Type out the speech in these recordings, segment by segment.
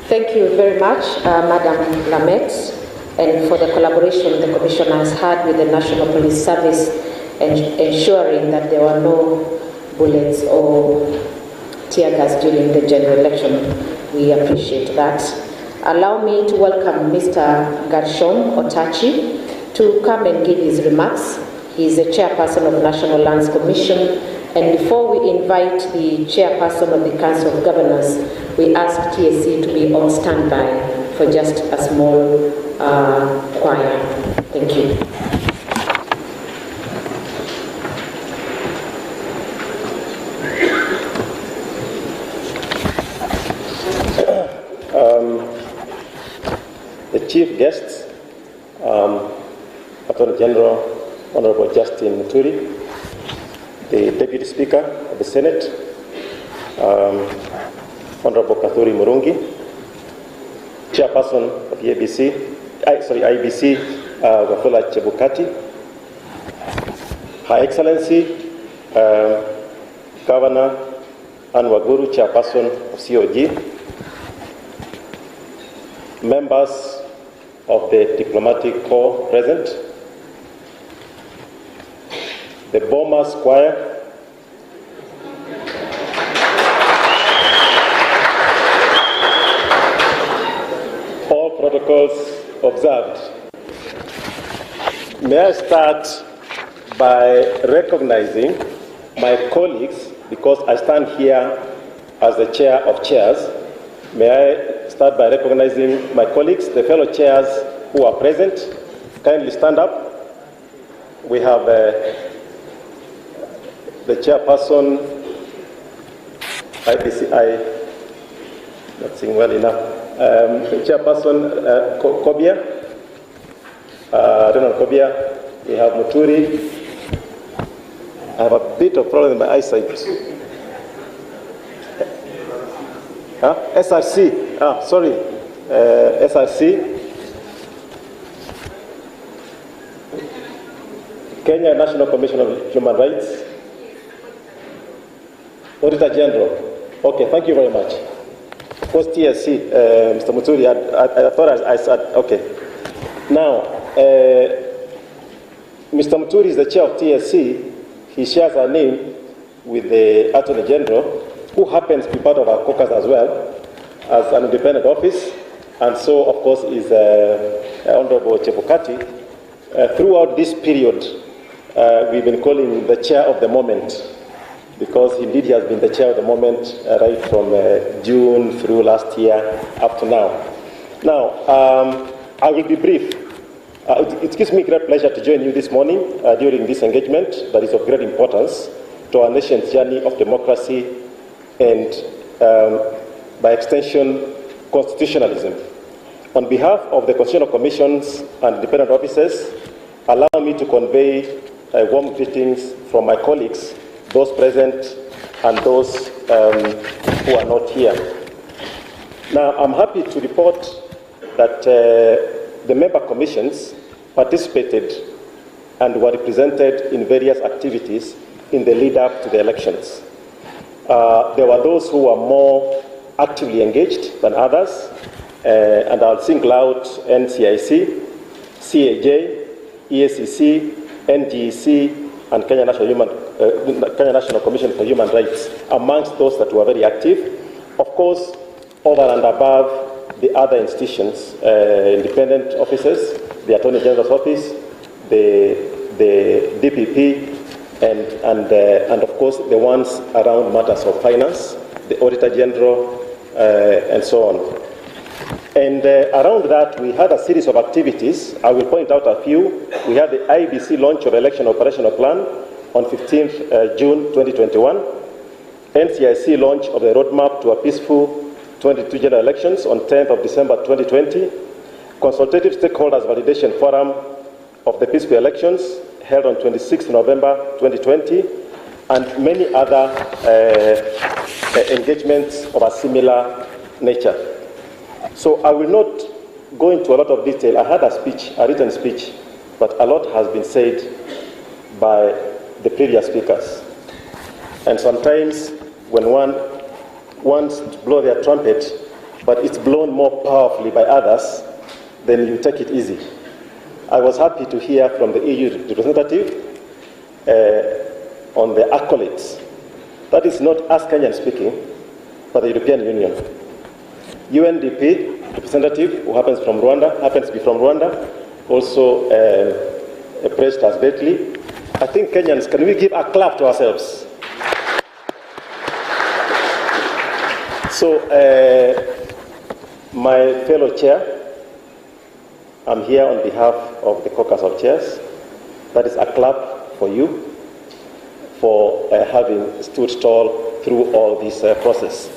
Thank you very much, Madam Lamet, and for the collaboration the Commission has had with the National Police Service and ensuring that there were no bullets or tear gas during the general election. We appreciate that. Allow me to welcome Mr. Gershom Otachi to come and give his remarks. He is the chairperson of the National Lands Commission. And before we invite the chairperson of the Council of Governors, we ask TSC to be on standby for just a small choir. Thank you. The chief guests, Attorney General Honorable Justin Muturi, the Deputy Speaker of the Senate, Honorable Kathuri Murungi, Chairperson of the IEBC, Wafula Chebukati, Her Excellency, Governor Anne Waguru, Chairperson of COG, members of the Diplomatic Corps present, the Bombers Choir, all protocols observed. May I start by recognizing my colleagues, because I stand here as the chair of chairs. May I start by recognizing my colleagues, the fellow chairs who are present. Kindly stand up. We have the chairperson, IEBC, not seeing well enough. The chairperson, Kobia, Donald Kobia. We have Muturi. I have a bit of problem in my eyesight. SRC, sorry, SRC. Kenya National Commission of Human Rights. Auditor General. Okay, thank you very much. Of course, TSC, Mr. Muturi, I thought I said, okay. Now, Mr. Muturi is the chair of TSC. He shares our name with the Attorney General, who happens to be part of our caucus as well, as an independent office, and so, of course, is Honorable Chebukati. Throughout this period, we've been calling him the chair of the moment, because indeed he has been the chair of the moment right from June through last year up to now. Now, I will be brief. It gives me great pleasure to join you this morning during this engagement that is of great importance to our nation's journey of democracy and, by extension, constitutionalism. On behalf of the Constitutional Commissions and independent officers, allow me to convey warm greetings from my colleagues, those present and those who are not here. Now, I'm happy to report that the member commissions participated and were represented in various activities in the lead up to the elections. There were those who were more actively engaged than others, and I'll single out NCIC, CAJ, EACC, NGEC, and Kenya National Commission for Human Rights, amongst those that were very active. Of course, over and above the other institutions, independent offices, the Attorney General's Office, the DPP, and of course the ones around matters of finance, the Auditor General, and so on. And around that, we had a series of activities. I will point out a few. We had the IEBC Launch of Election Operational Plan on 15th June 2021, NCIC launch of the Roadmap to a Peaceful 22 General Elections on 10th of December 2020, Consultative Stakeholders Validation Forum of the Peaceful Elections held on 26th November 2020, and many other engagements of a similar nature. So I will not go into a lot of detail. I had a written speech, but a lot has been said by the previous speakers. And sometimes when one wants to blow their trumpet, but it's blown more powerfully by others, then you take it easy. I was happy to hear from the EU representative on the accolades. That is not us Kenyan speaking, but the European Union. UNDP representative, who happens to be from Rwanda, also praised us greatly. I think Kenyans, can we give a clap to ourselves? So, my fellow chair, I'm here on behalf of the caucus of chairs. That is a clap for you for having stood tall through all this process.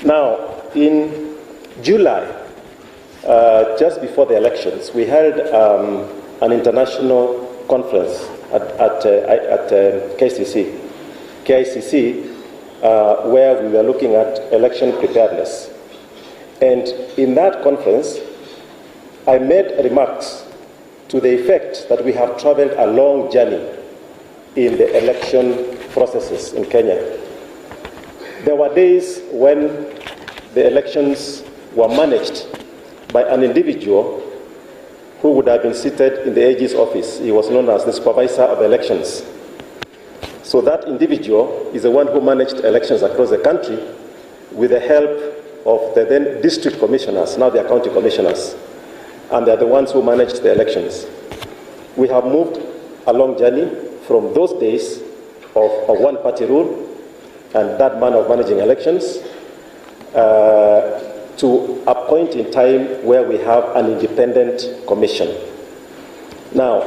Now, in July, just before the elections, we held an international conference at KICC, where we were looking at election preparedness. And in that conference, I made remarks to the effect that we have traveled a long journey in the election processes in Kenya. There were days when the elections were managed by an individual who would have been seated in the AG's office. He was known as the supervisor of elections. So that individual is the one who managed elections across the country with the help of the then district commissioners, now they are county commissioners, and they are the ones who managed the elections. We have moved a long journey from those days of one-party rule and that manner of managing elections to a point in time where we have an independent commission. Now,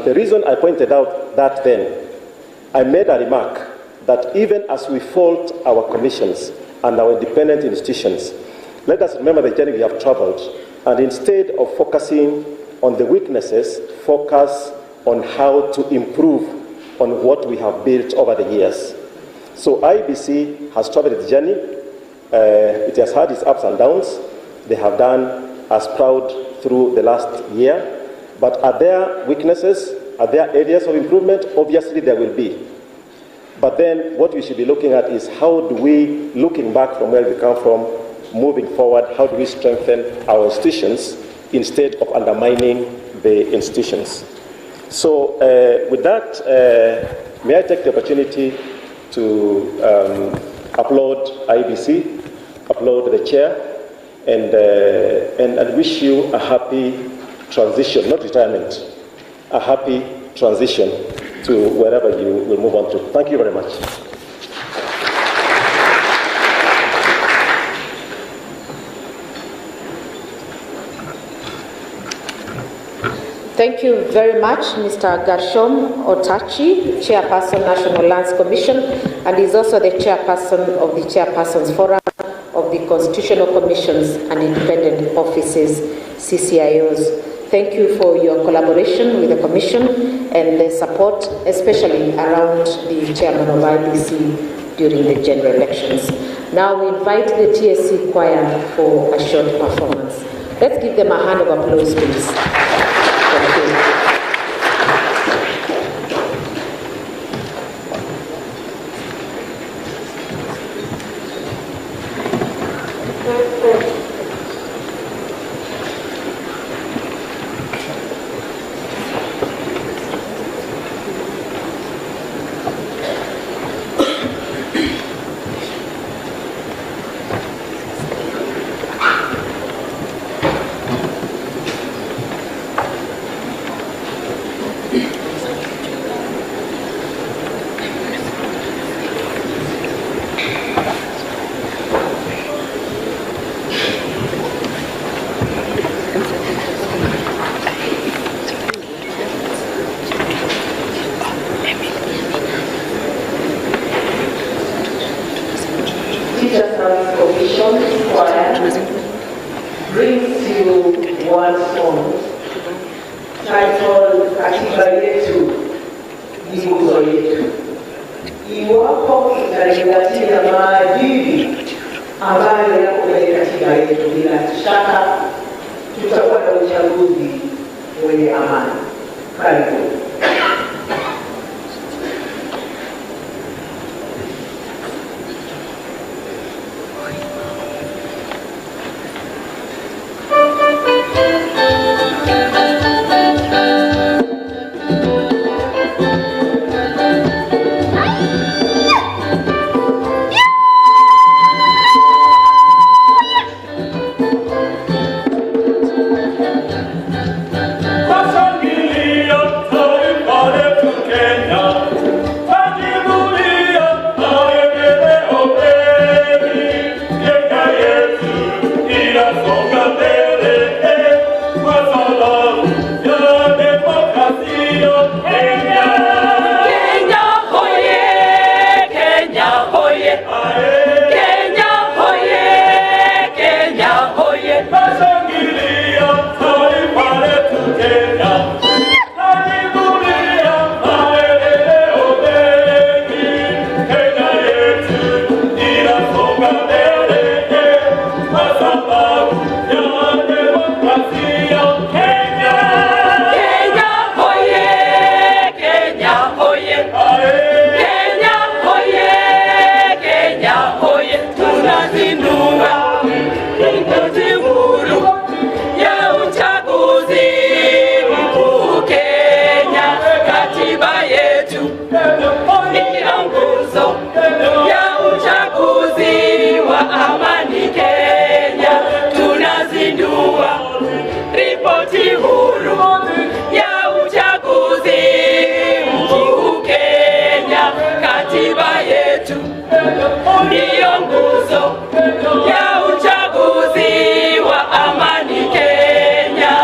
the reason I pointed out that then, I made a remark that even as we fault our commissions and our independent institutions, let us remember the journey we have traveled, and instead of focusing on the weaknesses, focus on how to improve on what we have built over the years. So IEBC has traveled its journey. It has had its ups and downs. They have done us proud through the last year. But are there weaknesses? Are there areas of improvement? Obviously there will be. But then what we should be looking at is how do we, looking back from where we come from, moving forward, how do we strengthen our institutions instead of undermining the institutions? So with that, may I take the opportunity to applaud IEBC, applaud the chair, and wish you a happy transition, not retirement, a happy transition to wherever you will move on to. Thank you very much. Thank you very much, Mr. Gershom Otachi, Chairperson, National Lands Commission, and is also the Chairperson of the Chairpersons Forum of the Constitutional Commissions and Independent Offices, CCIOs. Thank you for your collaboration with the Commission and the support, especially around the Chairman of IEBC during the general elections. Now we invite the TSC choir for a short performance. Let's give them a hand of applause, please. Thank you. Brings you one song titled Katiba Yetu, Nguzo Yetu. Iwapo itazingatia maadili ambayo yako kwenye katiba yetu, bila shaka tutakuwa na uchaguzi wenye amani. Karibu. Kenya, katiba yetu ndiyo nguzo ya uchaguzi wa amani Kenya.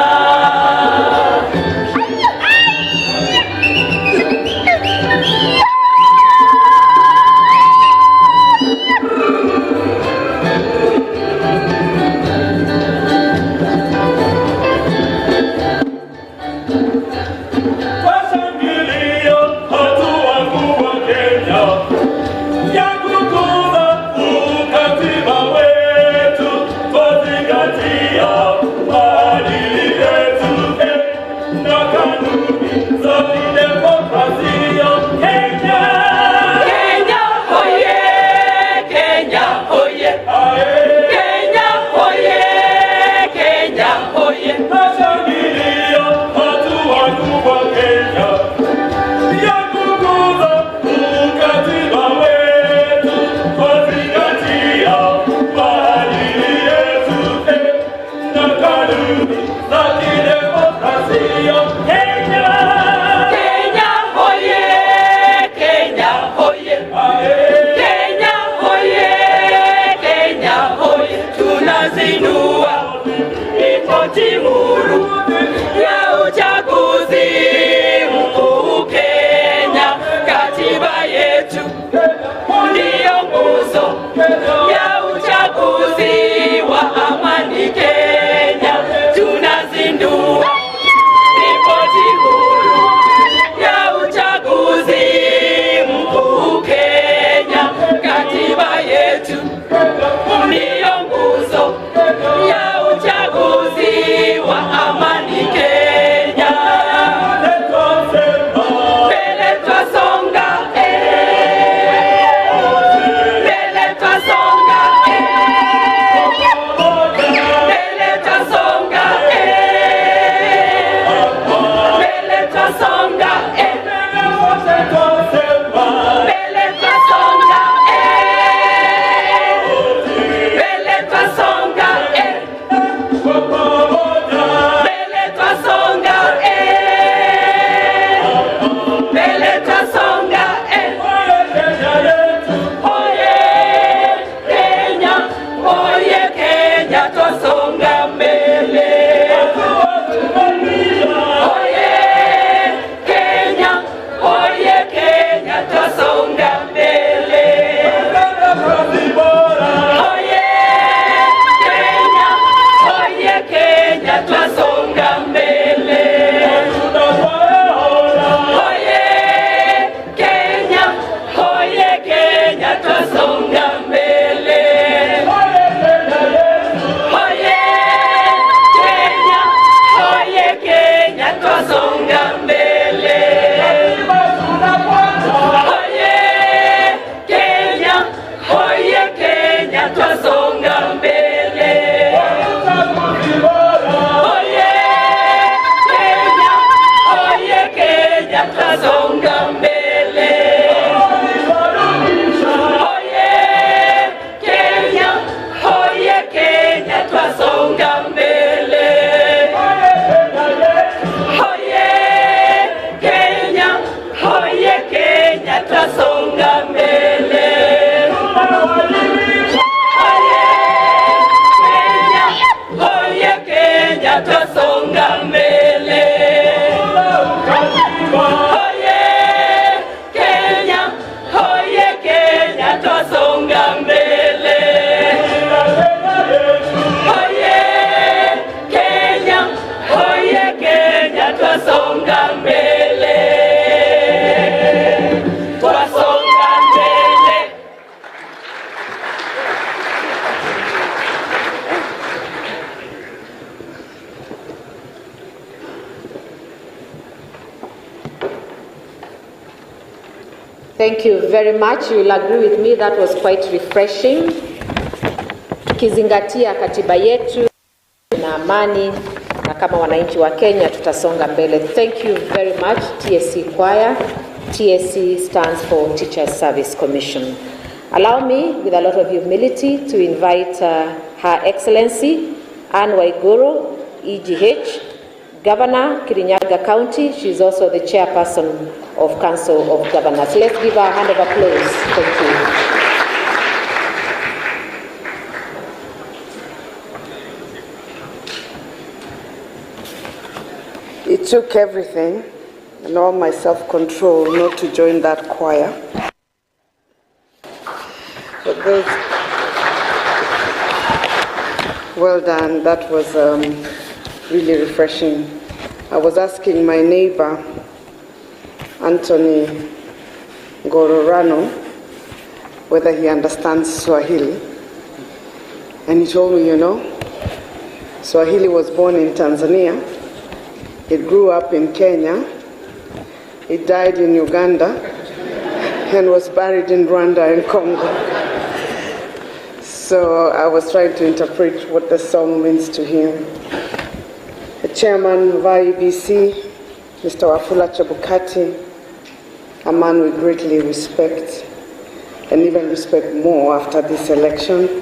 Thank you very much. You will agree with me that was quite refreshing. Tukizingatia katiba yetu na amani, na kama wananchi wa Kenya tutasonga mbele. Thank you very much TSC Choir. TSC stands for Teachers Service Commission. Allow me, with a lot of humility, to invite Her Excellency Anne Waiguru, EGH, Governor, Kirinyaga County. She's also the chairperson of Council of Governors. Let's give her a hand of applause. Thank you. It took everything and all my self-control not to join that choir. But well done. That was really refreshing. I was asking my neighbor, Anthony Ngororano, whether he understands Swahili. And he told me, you know, Swahili was born in Tanzania. It grew up in Kenya. It died in Uganda and was buried in Rwanda and Congo. So I was trying to interpret what the song means to him. The chairman of IEBC, Mr. Wafula Chebukati, a man we greatly respect, and even respect more after this election.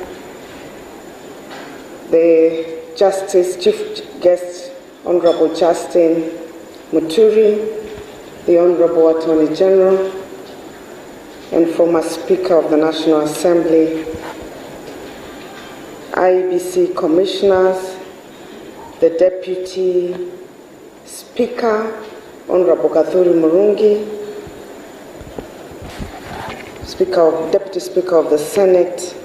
The Chief Guest, Honorable Justin Muturi, the Honorable Attorney General, and former Speaker of the National Assembly, IEBC Commissioners, the Deputy Speaker, Honorable Gathuri Murungi, Deputy Speaker of the Senate,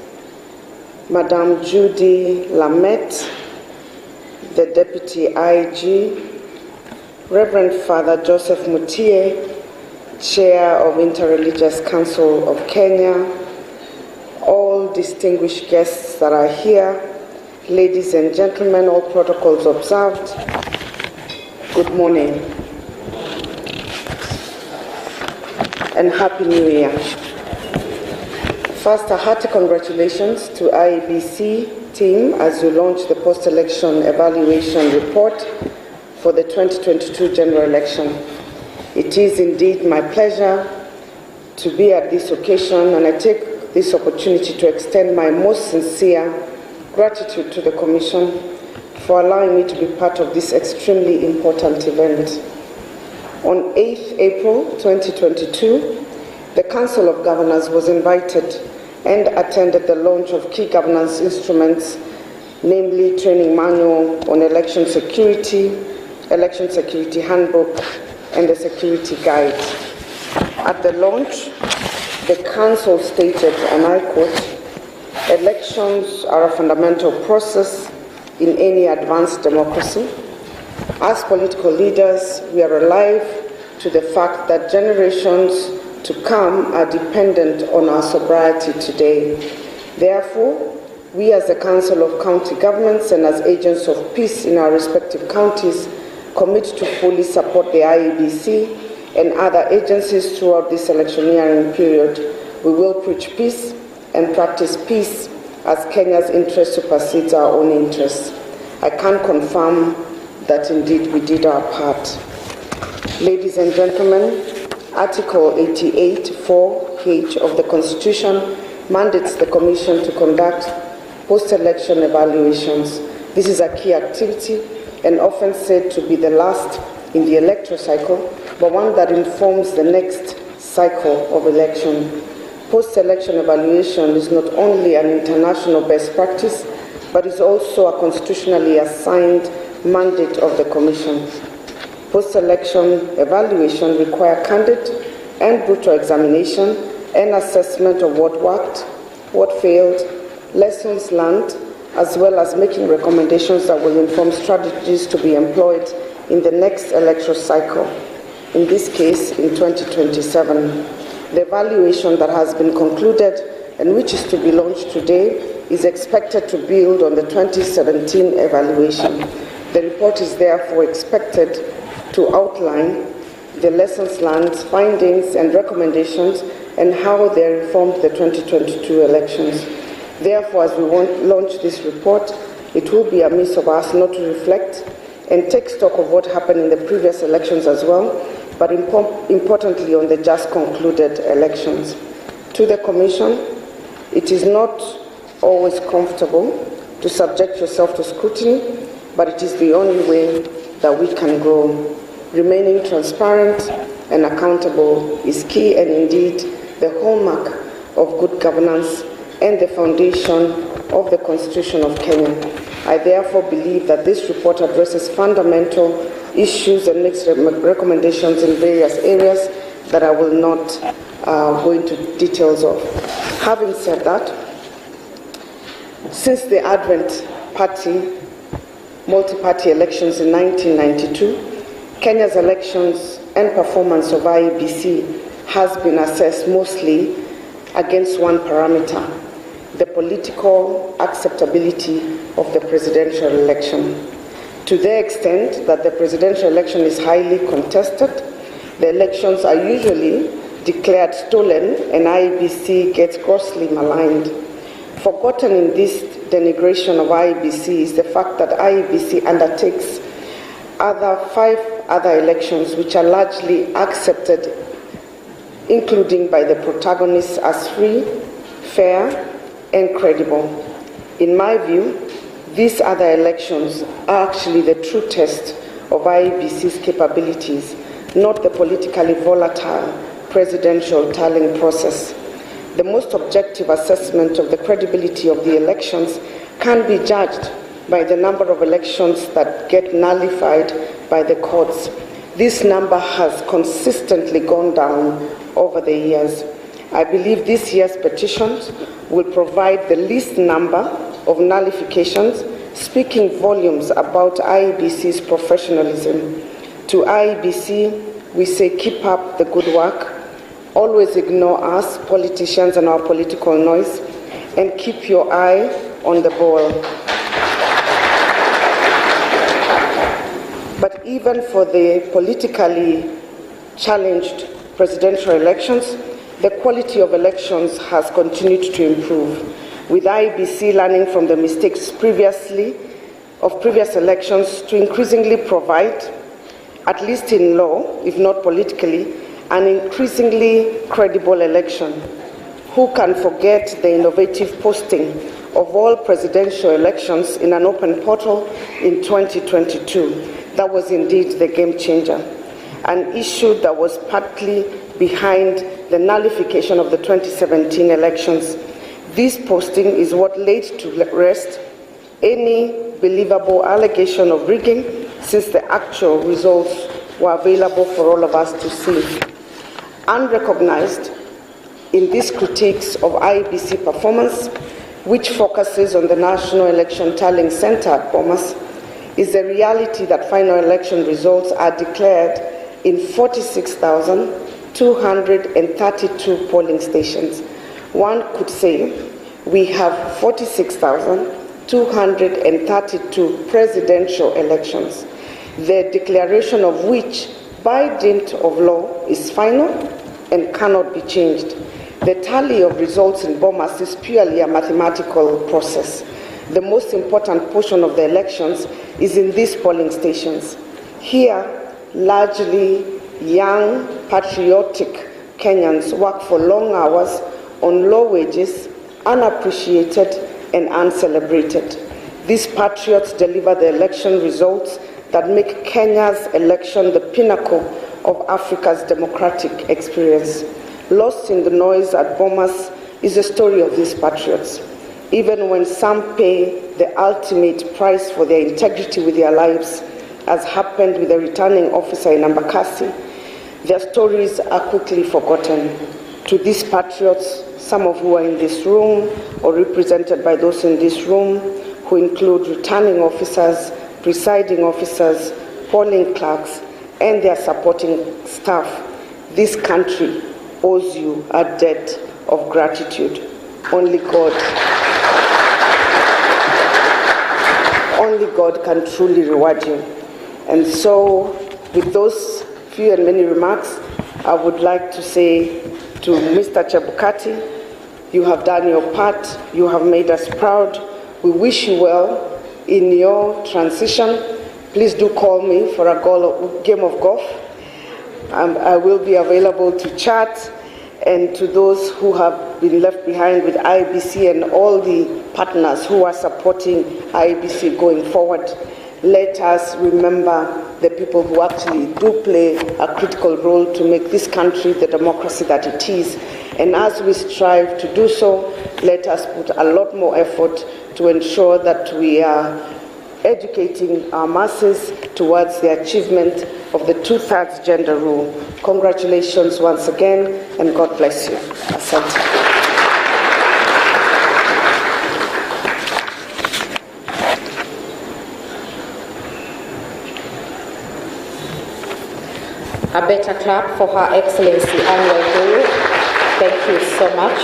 Madame Judy Lamet, the Deputy IG, Reverend Father Joseph Mutie, Chair of Interreligious Council of Kenya, all distinguished guests that are here, ladies and gentlemen, all protocols observed, good morning and Happy New Year. First, a hearty congratulations to IEBC team as you launch the post-election evaluation report for the 2022 general election. It is indeed my pleasure to be at this occasion, and I take this opportunity to extend my most sincere gratitude to the Commission for allowing me to be part of this extremely important event. On 8th April 2022, the Council of Governors was invited and attended the launch of key governance instruments, namely Training Manual on Election Security Handbook, and the Security Guide. At the launch, the Council stated, and I quote, "Elections are a fundamental process in any advanced democracy. As political leaders, we are alive to the fact that generations to come are dependent on our sobriety today. Therefore, we as the Council of County Governments and as agents of peace in our respective counties commit to fully support the IEBC and other agencies throughout this electioneering period. We will preach peace and practice peace as Kenya's interest supersedes our own interests." I can confirm that indeed we did our part. Ladies and gentlemen, Article 88(4)(h) of the Constitution mandates the Commission to conduct post-election evaluations. This is a key activity and often said to be the last in the electoral cycle, but one that informs the next cycle of election. Post-election evaluation is not only an international best practice, but is also a constitutionally assigned mandate of the Commission. Post-election evaluation require candid and brutal examination and assessment of what worked, what failed, lessons learned, as well as making recommendations that will inform strategies to be employed in the next electoral cycle, in this case in 2027. The evaluation that has been concluded and which is to be launched today is expected to build on the 2017 evaluation. The report is therefore expected to outline the lessons learned, findings and recommendations, and how they informed the 2022 elections. Therefore, as we launch this report, it will be amiss of us not to reflect and take stock of what happened in the previous elections as well, but importantly on the just concluded elections. To the Commission, it is not always comfortable to subject yourself to scrutiny, but it is the only way that we can grow. Remaining transparent and accountable is key and indeed the hallmark of good governance and the foundation of the Constitution of Kenya. I therefore believe that this report addresses fundamental issues and makes recommendations in various areas that I will not go into details of. Having said that, since the Advent multi-party elections in 1992, Kenya's elections and performance of IEBC has been assessed mostly against one parameter: the political acceptability of the presidential election. To the extent that the presidential election is highly contested, the elections are usually declared stolen and IEBC gets grossly maligned. Forgotten in this denigration of IEBC is the fact that IEBC undertakes 5 other elections which are largely accepted, including by the protagonists, as free, fair, and credible. In my view, these other elections are actually the true test of IEBC's capabilities, not the politically volatile presidential tallying process. The most objective assessment of the credibility of the elections can be judged by the number of elections that get nullified by the courts. This number has consistently gone down over the years. I believe this year's petitions will provide the least number of nullifications, speaking volumes about IEBC's professionalism. To IEBC, we say keep up the good work, always ignore us, politicians, and our political noise, and keep your eye on the ball. But even for the politically challenged presidential elections, the quality of elections has continued to improve, with IEBC learning from the mistakes of previous elections to increasingly provide, at least in law, if not politically, an increasingly credible election. Who can forget the innovative posting of all presidential elections in an open portal in 2022? That was indeed the game changer, an issue that was partly behind the nullification of the 2017 elections. This posting is what laid to rest any believable allegation of rigging, since the actual results were available for all of us to see. Unrecognized in these critiques of IEBC performance, which focuses on the National Election Tallying Center at Bomas, is the reality that final election results are declared in 46,232 polling stations. One could say we have 46,232 presidential elections, the declaration of which, by dint of law, is final and cannot be changed. The tally of results in Bomas is purely a mathematical process. The most important portion of the elections is in these polling stations. Here, largely young, patriotic Kenyans work for long hours on low wages, unappreciated and uncelebrated. These patriots deliver the election results that make Kenya's election the pinnacle of Africa's democratic experience. Lost in the noise at Bomas is the story of these patriots. Even when some pay the ultimate price for their integrity with their lives, as happened with the returning officer in Embakasi, their stories are quickly forgotten. To these patriots, some of who are in this room or represented by those in this room, who include returning officers, presiding officers, polling clerks, and their supporting staff, this country owes you a debt of gratitude. Only God can truly reward you. And so, with those few and many remarks, I would like to say to Mr. Chebukati, you have done your part, you have made us proud. We wish you well in your transition. Please do call me for a game of golf. I will be available to chat. And to those who have been left behind with IEBC and all the partners who are supporting IEBC going forward, let us remember the people who actually do play a critical role to make this country the democracy that it is. And as we strive to do so, let us put a lot more effort to ensure that we are educating our masses towards the achievement of the 2/3 gender rule. Congratulations once again, and God bless you. Asante. A better clap for Her Excellency Anne Waiguru. Thank you so much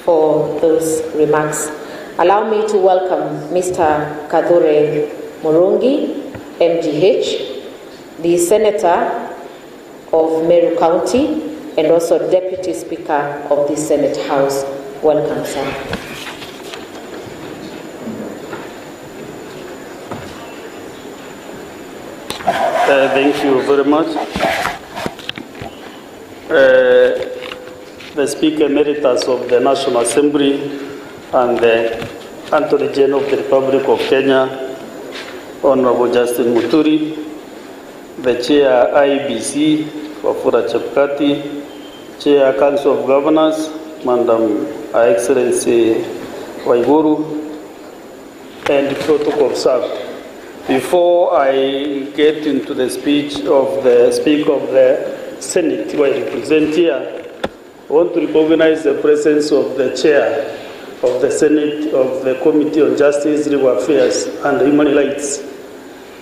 for those remarks. Allow me to welcome Mr. Kadhure Murungi, MGH, the Senator of Meru County and also Deputy Speaker of the Senate House. Welcome, sir. Thank you very much. The Speaker Emeritus of the National Assembly and the Attorney General of the Republic of Kenya, Honorable Justin Muturi, the Chair IEBC, Wafula Chepkati, Chair Council of Governors, Madam Her Excellency Waiguru, and protocol staff. Before I get into the speech of the Speaker of the Senate, who I represent here, I want to recognize the presence of the Chair of the Senate of the Committee on Justice, Legal Affairs and Human Rights,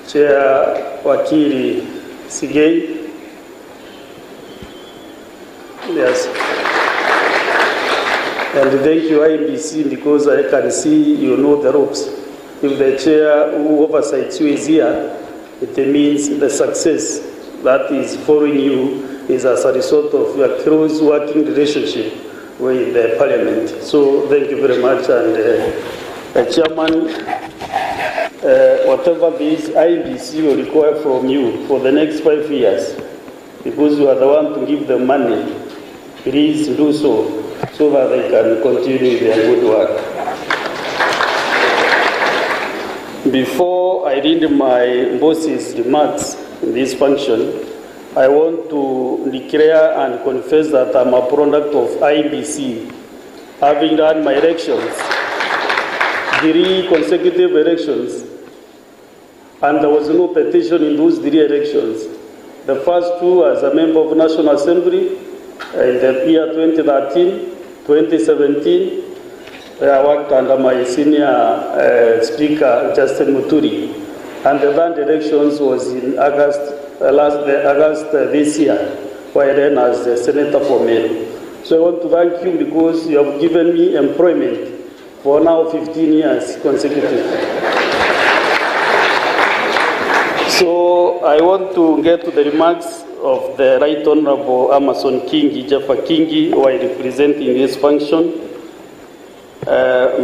Chair Wakili Sigei. Yes. And thank you, IEBC, because I can see you know the ropes. If the chair who oversights you is here, it means the success that is following you is as a result of your close working relationship with the Parliament. So thank you very much. And Chairman, whatever this IEBC will require from you for the next 5 years, because you are the one to give them money, please do so that they can continue their good work. Before I read my boss's remarks in this function, I want to declare and confess that I'm a product of IEBC, having run my elections, 3 consecutive elections, and there was no petition in those 3 elections. The first 2 as a member of National Assembly in the year 2013, 2017, I worked under my senior speaker, Justin Muturi, and the third elections was in August this year, where I ran as the Senator for Meru. So I want to thank you because you have given me employment for now 15 years consecutive. So I want to get to the remarks of the Right Honorable Amason Kingi, Jaffa Kingi, who I represent in this function,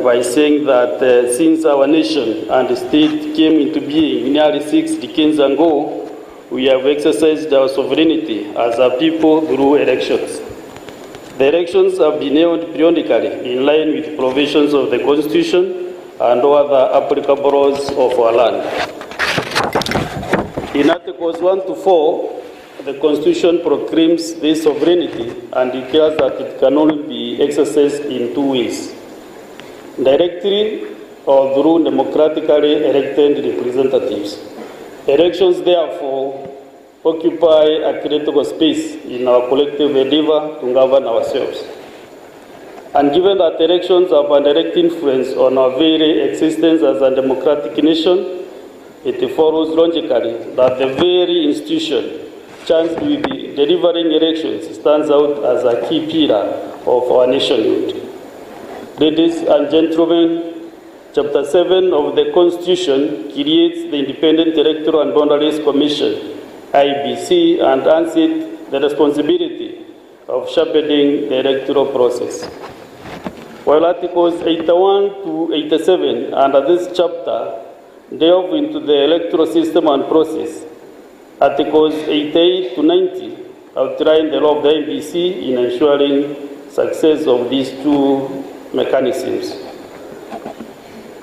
by saying that since our nation and state came into being nearly 6 decades ago, we have exercised our sovereignty as a people through elections. The elections have been held periodically in line with provisions of the Constitution and other applicable laws of our land. In Articles 1 to 4, the Constitution proclaims this sovereignty and declares that it can only be exercised in 2 ways: directly or through democratically elected representatives. Elections, therefore, occupy a critical space in our collective endeavor to govern ourselves. And given that elections have a direct influence on our very existence as a democratic nation, it follows logically that the very institution charged with delivering elections stands out as a key pillar of our nationhood. Ladies and gentlemen, Chapter 7 of the Constitution creates the Independent Electoral and Boundaries Commission, IEBC, and hands it the responsibility of shepherding the electoral process. While Articles 81 to 87 under this chapter delve into the electoral system and process, Articles 88 to 90 outline the role of the IEBC in ensuring success of these 2 mechanisms.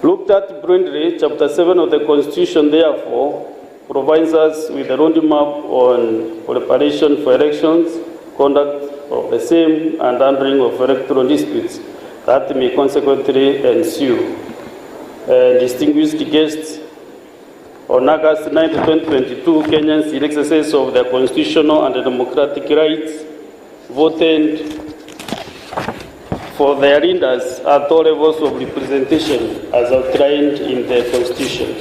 Looked start bluntly, Chapter 7 of the Constitution, therefore, provides us with a roadmap on preparation for elections, conduct of the same, and handling of electoral disputes that may consequently ensue. Distinguished guests, on August 9, 2022, Kenyans, in exercise of their constitutional and democratic rights, voted for their leaders at all levels of representation as outlined in the Constitution.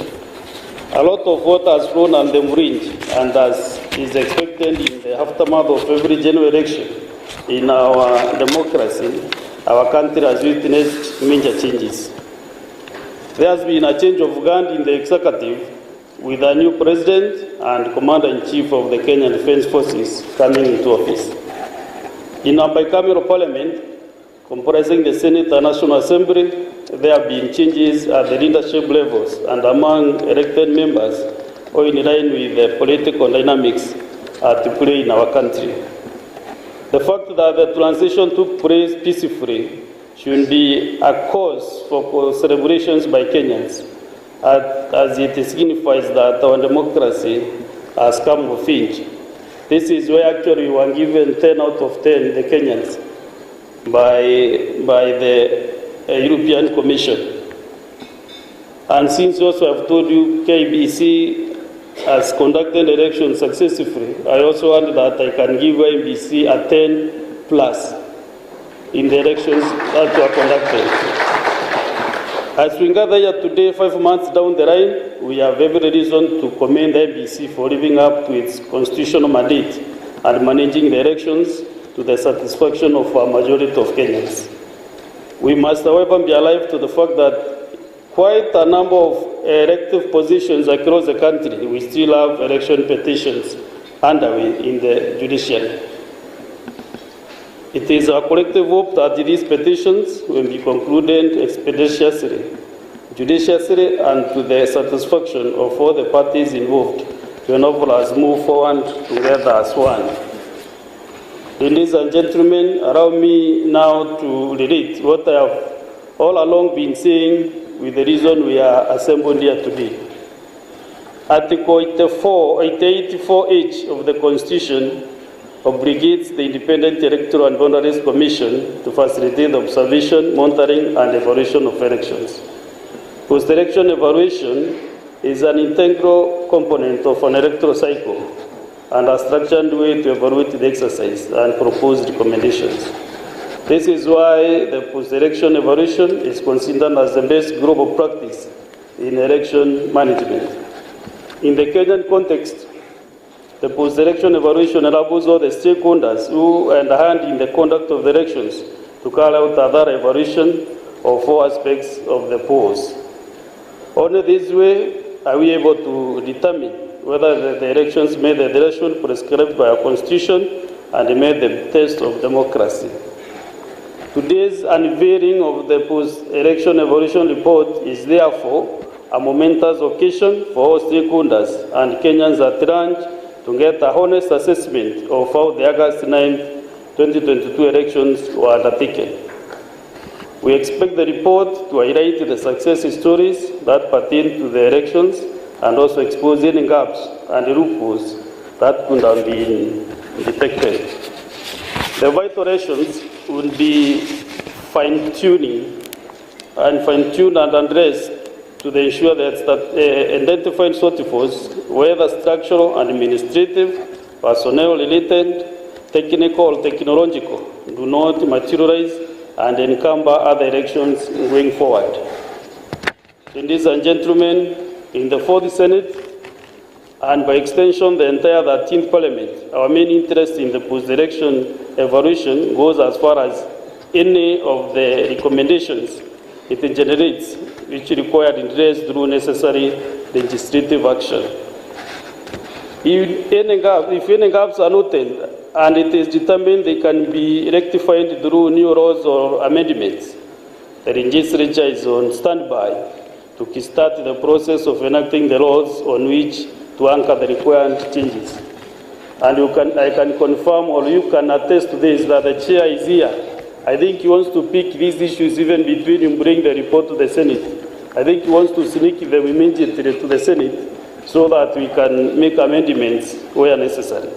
A lot of water has flown on the bridge, and as is expected in the aftermath of every general election in our democracy, our country has witnessed major changes. There has been a change of guard in the executive, with a new president and commander-in-chief of the Kenyan Defense Forces coming into office. In our bicameral parliament, comprising the Senate and National Assembly, there have been changes at the leadership levels and among elected members, all in line with the political dynamics at play in our country. The fact that the transition took place peacefully should be a cause for celebrations by Kenyans, as it signifies that our democracy has come of age. This is where actually we were given 10 out of 10, the Kenyans, by the European Commission. And since also I've told you IEBC has conducted elections successfully, I also want that I can give IEBC a 10 plus in the elections that were conducted. As we gather here today, 5 months down the line, we have every reason to commend the IEBC for living up to its constitutional mandate and managing the elections to the satisfaction of a majority of Kenyans. We must, however, be alive to the fact that quite a number of elective positions across the country, we still have election petitions underway in the judiciary. It is our collective hope that these petitions will be concluded expeditiously, judiciously, and to the satisfaction of all the parties involved to enable us move forward together as one. Ladies and gentlemen, allow me now to relate what I have all along been saying with the reason we are assembled here today. Article 84H of the Constitution obligates the Independent Electoral and Boundaries Commission to facilitate the observation, monitoring, and evaluation of elections. Post-election evaluation is an integral component of an electoral cycle and a structured way to evaluate the exercise and propose recommendations. This is why the post-election evaluation is considered as the best global practice in election management. In the Kenyan context, the post-election evaluation enables all the stakeholders who are hand in the conduct of the elections to carry out other evaluation of all aspects of the polls. Only this way are we able to determine whether the elections made the direction prescribed by our Constitution and made the test of democracy. Today's unveiling of the post-election evaluation report is therefore a momentous occasion for all stakeholders and Kenyans at large to get a honest assessment of how the August 9, 2022 elections were undertaken. We expect the report to highlight the success stories that pertain to the elections and also expose any gaps and loopholes that could have been detected. The vital elections will be fine-tuned and addressed to ensure that identified shortfalls, whether structural, administrative, personnel-related, technical or technological, do not materialize and encumber other elections going forward. Ladies and gentlemen, in the 4th Senate, and by extension the entire 13th Parliament, our main interest in the post-election evaluation goes as far as any of the recommendations it generates, which require redress through necessary legislative action. If any gaps are noted and it is determined they can be rectified through new laws or amendments, the legislature is on standby to kickstart the process of enacting the laws on which to anchor the required changes. And I can confirm, or you can attest to this, that the chair is here. I think he wants to pick these issues even between you bring the report to the Senate I think he wants to sneak them immediately to the Senate so that we can make amendments where necessary.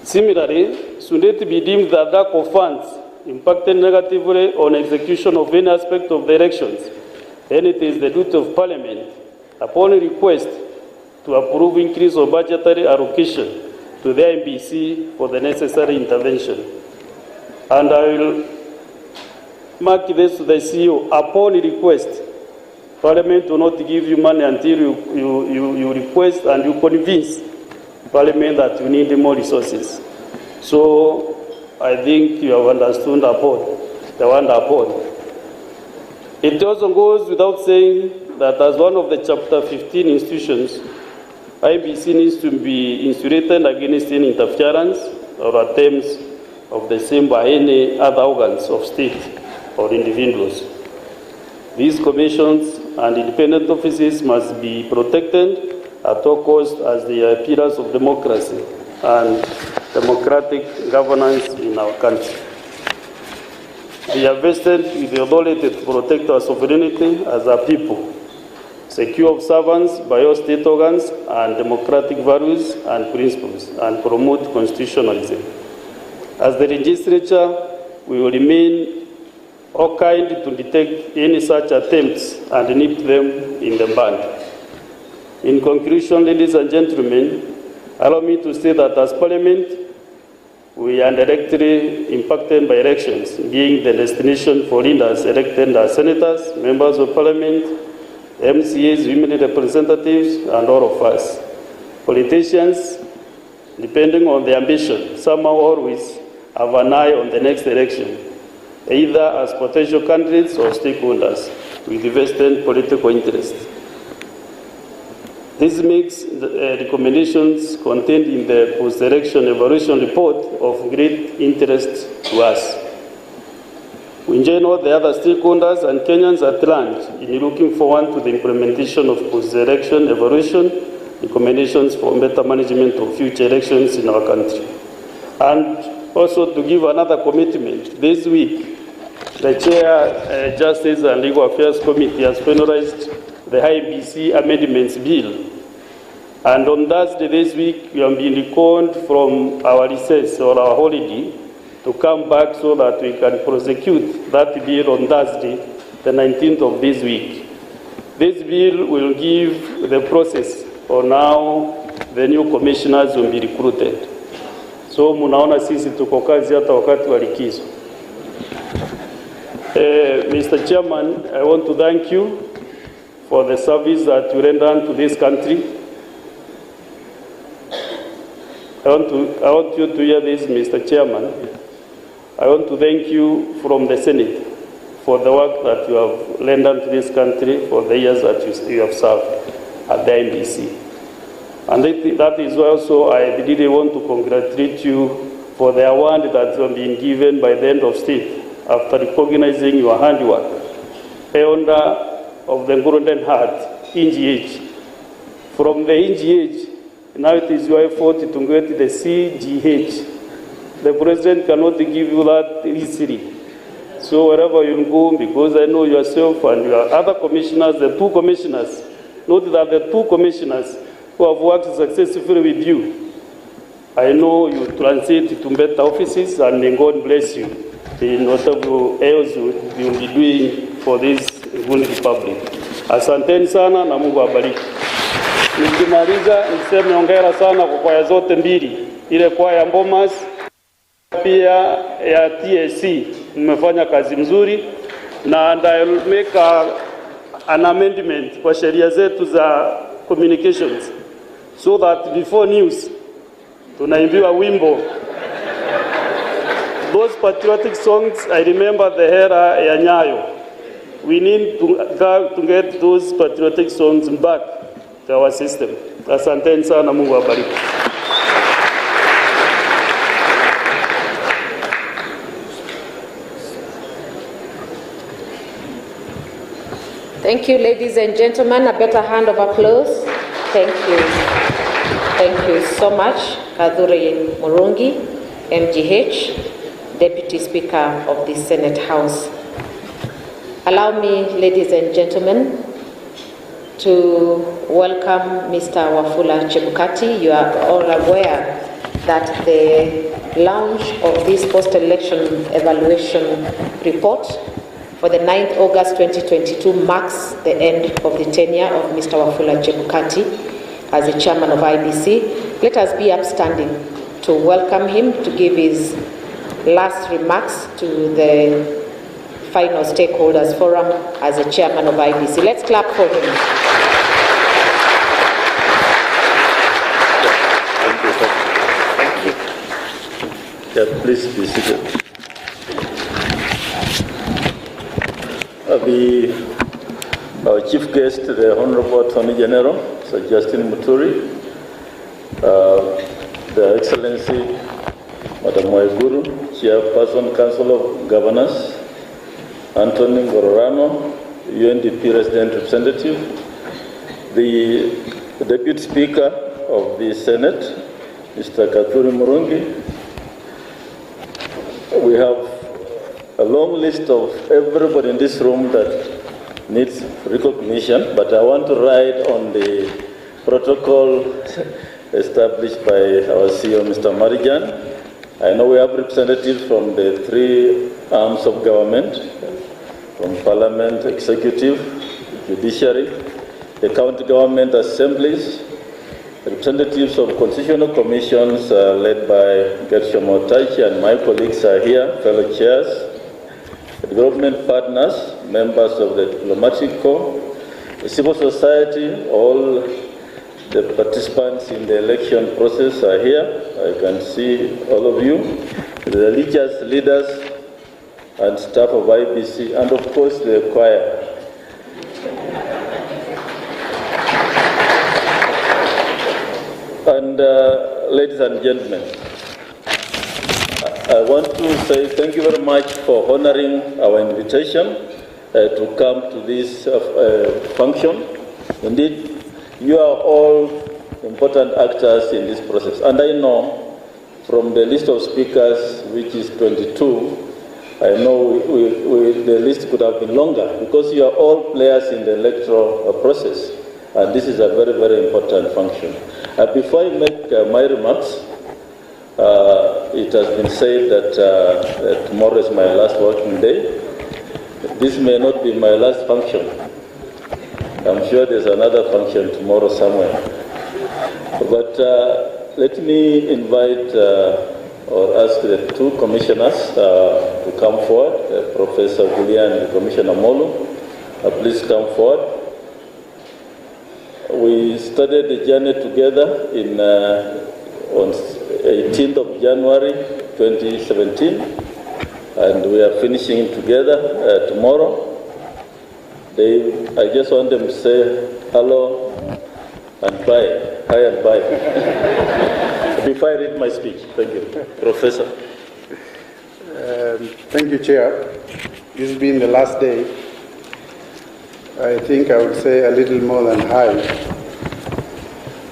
Similarly, should it be deemed that lack of funds impacted negatively on execution of any aspect of the elections, then it is the duty of Parliament, upon request, to approve increase of budgetary allocation to the IEBC for the necessary intervention. And I will mark this to the CEO, upon request. Parliament will not give you money until you request and you convince Parliament that you need more resources. So I think you have understood the word upon. It also goes without saying that as one of the Chapter 15 institutions, IEBC needs to be insulated against any interference or attempts of the same by any other organs of state or individuals. These commissions and independent offices must be protected at all costs as they are pillars of democracy and democratic governance in our country. They are vested with the authority to protect our sovereignty as a people, secure observance by all state organs and democratic values and principles, and promote constitutionalism. As the legislature, we will remain all kind to detect any such attempts and nip them in the bud. In conclusion, ladies and gentlemen, allow me to say that as Parliament, we are directly impacted by elections, being the destination for leaders elected as senators, members of Parliament, MCAs, women representatives, and all of us. Politicians, depending on their ambition, somehow always have an eye on the next election, either as potential candidates or stakeholders with vested political interest. This makes the recommendations contained in the post-election evaluation report of great interest to us. We join all the other stakeholders and Kenyans at large in looking forward to the implementation of post-election evaluation recommendations for better management of future elections in our country. And also to give another commitment, this week, the Chair, Justice and Legal Affairs Committee has finalized the IEBC Amendments Bill. And on Thursday this week, we have been recalled from our recess or our holiday to come back so that we can prosecute that bill on Thursday, the 19th of this week. This bill will give the process on how the new commissioners will be recruited. So munaona sisi tuko kazi hata wakati wa likizo. Mr. Chairman, I want to thank you for the service that you render to this country. I want you to hear this, Mr. Chairman. I want to thank you from the Senate for the work that you have rendered to this country for the years that you have served at the IEBC. And that is why also I really want to congratulate you for the award that you have been given by the End of State after recognizing your handiwork. Founder of the Golden Heart, NGH. From the NGH, now it is your effort to get the CGH. The President cannot give you that easily. So wherever you go, because I know yourself and your other commissioners, the two commissioners, note that the two commissioners who have worked successfully with you, I know you transit to better offices, and may God bless you in whatever else you will be doing for this good republic. Asanteni sana na Mungu awabariki. Nikimaliza niseme hongera sana kwa kwaya zote mbili, ile kwaya ya Mbomas pia ya TSC. Mmefanya kazi mzuri, na and I will make an amendment kwa sheria zetu za communications so that before news tunaimbiwa wimbo. Those patriotic songs, I remember the era ya Nyayo. We need to get those patriotic songs back to our system. Asanteni sana, Mungu awabariki. Thank you, ladies and gentlemen. A better hand of applause. Thank you. Thank you so much, Kadhure Murungi, MGH, Deputy Speaker of the Senate House. Allow me, ladies and gentlemen, to welcome Mr. Wafula Chebukati. You are all aware that the launch of this post-election evaluation report for the 9th August 2022 marks the end of the tenure of Mr. Wafula Chebukati as the chairman of IEBC. Let us be upstanding to welcome him to give his last remarks to the final stakeholders forum as the chairman of IEBC. Let's clap for him. Yeah, please be seated. Our chief guest, the Honorable Attorney General, Sir Justin Muturi, the Excellency, Madam Waiguru, Chairperson, Council of Governors, Anthony Ngororano, UNDP Resident Representative, the Deputy Speaker of the Senate, Mr. Katuri Murungi. We have a long list of everybody in this room that needs recognition, but I want to ride on the protocol established by our CEO, Mr. Marijan. I know we have representatives from the three arms of government, from Parliament, Executive, Judiciary, the county government assemblies, representatives of constitutional commissions led by Gershom Otachi, and my colleagues are here, fellow chairs, development partners, members of the diplomatic corps, the civil society, all the participants in the election process are here. I can see all of you, the religious leaders and staff of IEBC, and of course the choir. And ladies and gentlemen, I want to say thank you very much for honoring our invitation to come to this function. Indeed, you are all important actors in this process. And I know from the list of speakers, which is 22, I know the list could have been longer because you are all players in the electoral process. And this is a very, very important function. Before I make my remarks, it has been said that tomorrow is my last working day. This may not be my last function. I'm sure there's another function tomorrow somewhere. But let me invite or ask the two commissioners to come forward, Professor Gulian and Commissioner Molu. Please come forward. We started the journey together on 18th of January 2017, and we are finishing together tomorrow. I just want them to say hello and bye, hi and bye. Before I read my speech, thank you. Professor. Thank you, Chair. This has been the last day. I think I would say a little more than hi.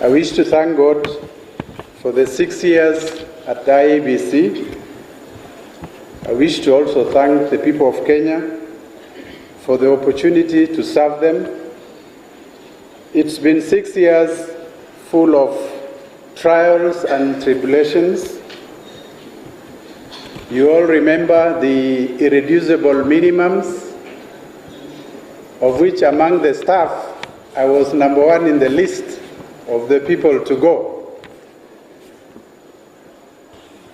I wish to thank God for the 6 years at the IEBC. I wish to also thank the people of Kenya for the opportunity to serve them. It's been 6 years full of trials and tribulations. You all remember the irreducible minimums, of which among the staff, I was #1 in the list of the people to go.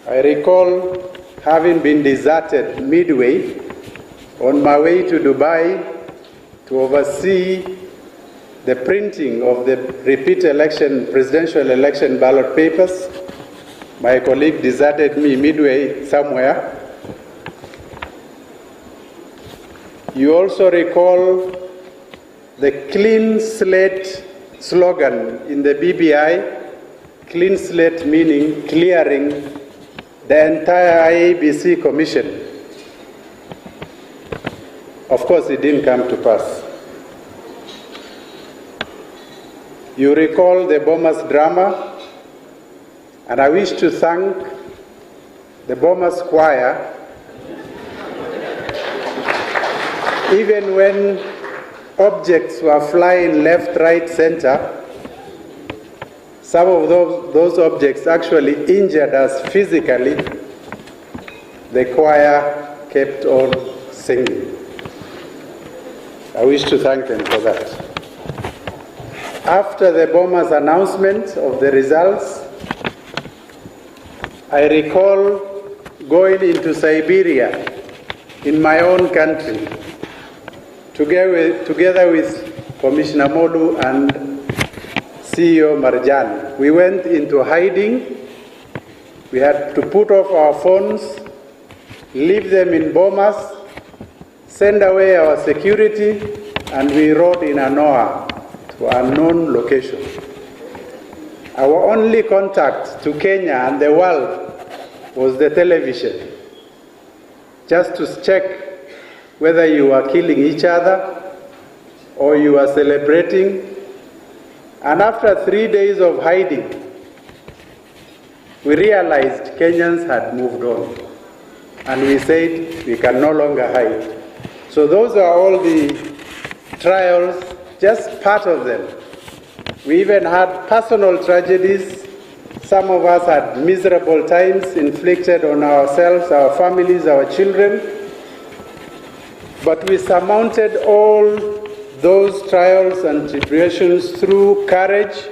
I recall having been deserted midway on my way to Dubai to oversee the printing of the repeat election, presidential election ballot papers. My colleague deserted me midway somewhere. You also recall the clean slate slogan in the BBI, clean slate meaning clearing the entire IEBC commission. Of course, it didn't come to pass. You recall the Bomas drama, and I wish to thank the Bomas choir. Even when objects were flying left, right, center. Some of those objects actually injured us physically. The choir kept on singing. I wish to thank them for that. After the bombers' announcement of the results, I recall going into Siberia in my own country, together with Commissioner Molu and CEO Marjan. We went into hiding. We had to put off our phones, leave them in bombers, send away our security, and we rode in a Noah to an unknown location. Our only contact to Kenya and the world was the television, just to check whether you are killing each other or you are celebrating. And after 3 days of hiding, we realized Kenyans had moved on. And we said we can no longer hide. So those are all the trials, just part of them. We even had personal tragedies. Some of us had miserable times inflicted on ourselves, our families, our children. But we surmounted all those trials and tribulations through courage,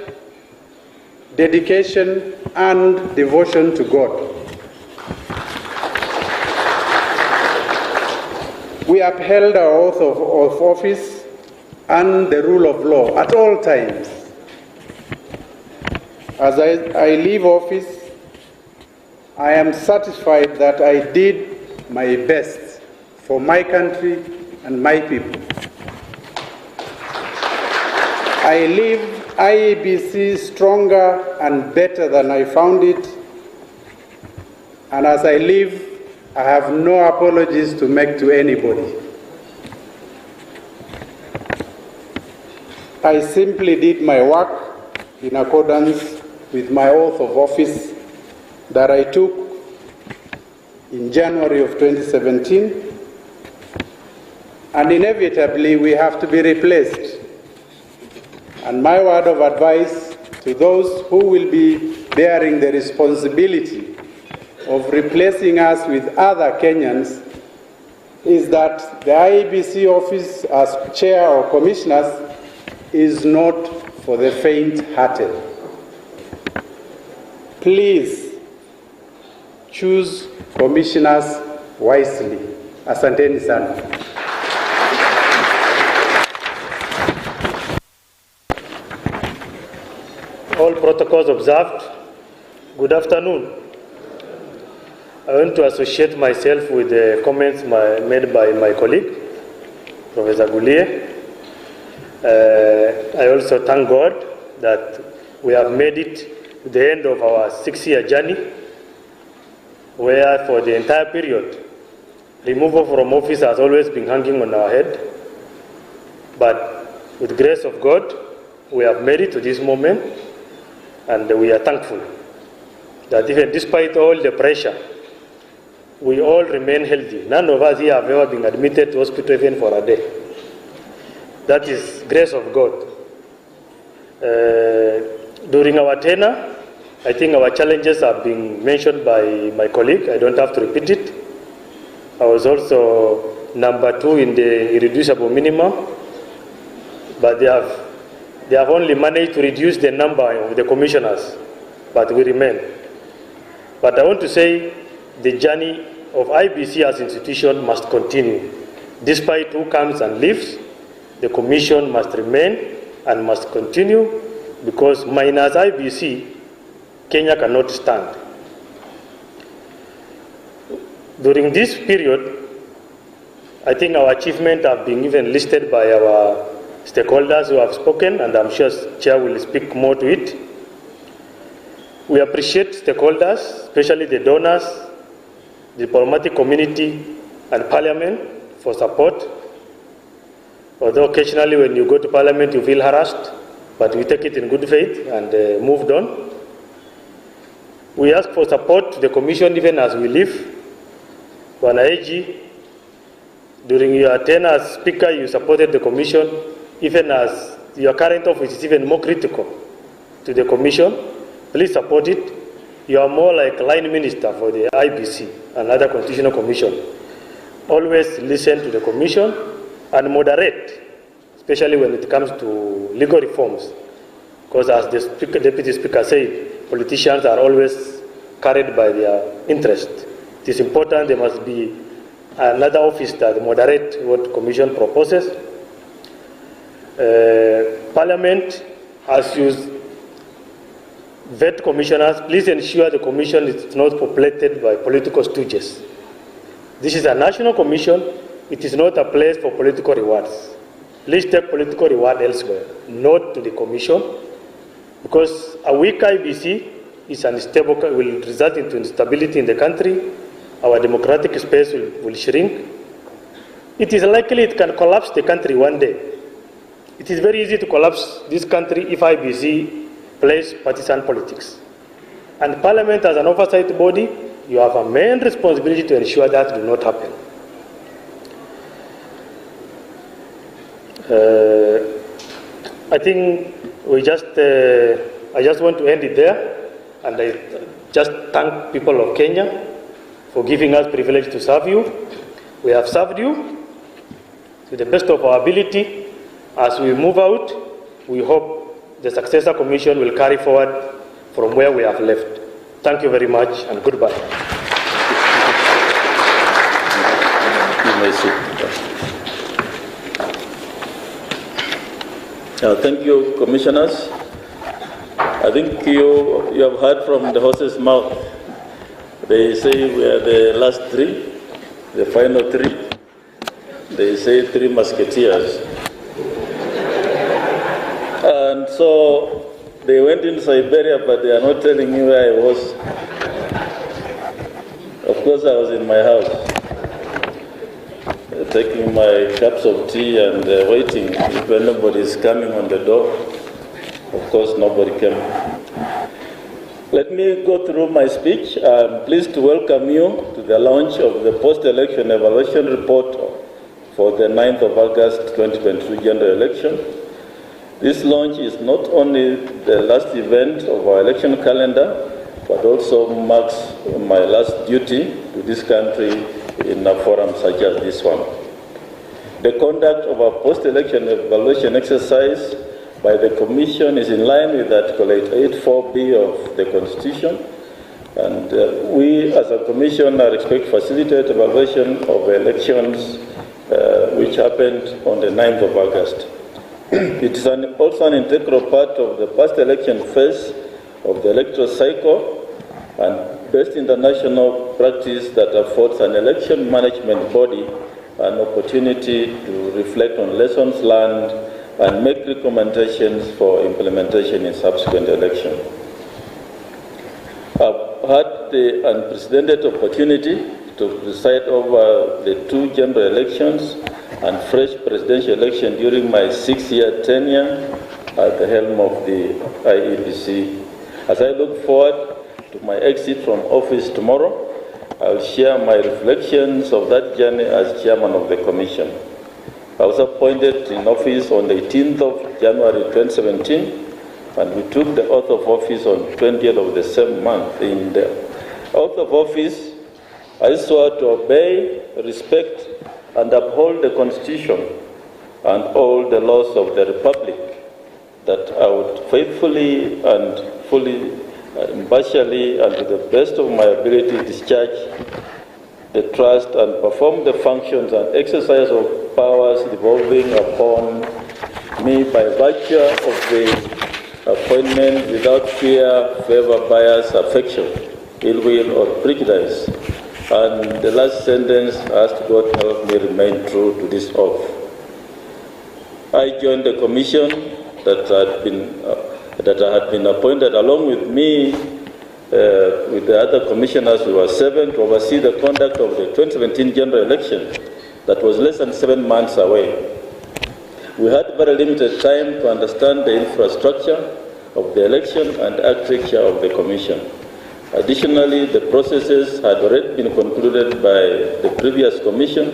dedication, and devotion to God. We upheld our oath of office and the rule of law at all times. As I leave office, I am satisfied that I did my best for my country and my people. I leave IEBC stronger and better than I found it. And as I leave, I have no apologies to make to anybody. I simply did my work in accordance with my oath of office that I took in January of 2017. And inevitably, we have to be replaced. And my word of advice to those who will be bearing the responsibility of replacing us with other Kenyans is that the IEBC office as chair or commissioners is not for the faint-hearted. Please choose commissioners wisely. Asanteni sana. All protocols observed. Good afternoon. I want to associate myself with the comments made by my colleague, Professor Gulie. I also thank God that we have made it to the end of our 6-year journey, where for the entire period, removal from office has always been hanging on our head. But with the grace of God, we have made it to this moment, and we are thankful that even despite all the pressure, we all remain healthy. None of us here have ever been admitted to hospital even for a day. That is grace of God. During our tenure, I think our challenges have been mentioned by my colleague. I don't have to repeat it. I was also number 2 in the irreducible minimum, but they have only managed to reduce the number of the commissioners, but we remain. But I want to say the journey of IEBC as institution must continue. Despite who comes and leaves, the commission must remain and must continue, because minus IEBC, Kenya cannot stand. During this period, I think our achievements have been even listed by our stakeholders who have spoken, and I'm sure Chair will speak more to it. We appreciate stakeholders, especially the donors, the diplomatic community, and Parliament for support. Although occasionally when you go to Parliament you feel harassed, but we take it in good faith and moved on. We ask for support to the Commission even as we leave. Bwana AG, during your tenure as Speaker, you supported the Commission even as your current office is even more critical to the Commission, please support it. You are more like line minister for the IEBC and other constitutional commission. Always listen to the Commission and moderate, especially when it comes to legal reforms. Because as the Deputy Speaker said, politicians are always carried by their interest. It is important there must be another office that moderate what Commission proposes. Parliament, as you vet commissioners, please ensure the Commission is not populated by political stooges. This is a national commission. It is not a place for political rewards. Please take political reward elsewhere, not to the Commission, because a weak IEBC is unstable, will result into instability in the country. Our democratic space will shrink. It is likely it can collapse the country one day. It is very easy to collapse this country if IEBC plays partisan politics. And Parliament, as an oversight body, you have a main responsibility to ensure that do not happen. I think I just want to end it there, and I just thank people of Kenya for giving us privilege to serve you. We have served you to the best of our ability. As we move out, we hope the successor commission will carry forward from where we have left. Thank you very much, and goodbye. Thank you, commissioners. I think you have heard from the horse's mouth. They say we are the last three, the final three. They say three musketeers. And so they went in Siberia, but they are not telling me where I was. Of course, I was in my house, taking my cups of tea and waiting if anybody is coming on the door. Of course, nobody came. Let me go through my speech. I'm pleased to welcome you to the launch of the post-election evaluation report for the 9th of August 2022 general election. This launch is not only the last event of our election calendar, but also marks my last duty to this country in a forum such as this one. The conduct of our post-election evaluation exercise by the Commission is in line with Article 884B of the Constitution, and we as a Commission are expected to facilitate evaluation of elections which happened on the 9th of August. It is also an integral part of the post-election phase of the electoral cycle and best international practice that affords an election management body an opportunity to reflect on lessons learned and make recommendations for implementation in subsequent elections. I've had the unprecedented opportunity to preside over the two general elections and fresh presidential election during my 6-year tenure at the helm of the IEBC. As I look forward to my exit from office tomorrow, I'll share my reflections of that journey as chairman of the Commission. I was appointed in office on the 18th of January 2017, and we took the oath of office on 20th of the same month. In the oath of office, I swore to obey, respect, and uphold the Constitution and all the laws of the Republic, that I would faithfully and fully, impartially, and to the best of my ability discharge the trust and perform the functions and exercise of powers devolving upon me by virtue of the appointment without fear, favor, bias, affection, ill will, or prejudice. And the last sentence, ask God help me remain true to this oath. I joined the commission that I had been appointed along with me, with the other commissioners. We were 7 to oversee the conduct of the 2017 general election that was less than 7 months away. We had very limited time to understand the infrastructure of the election and architecture of the commission. Additionally, the processes had already been concluded by the previous commission,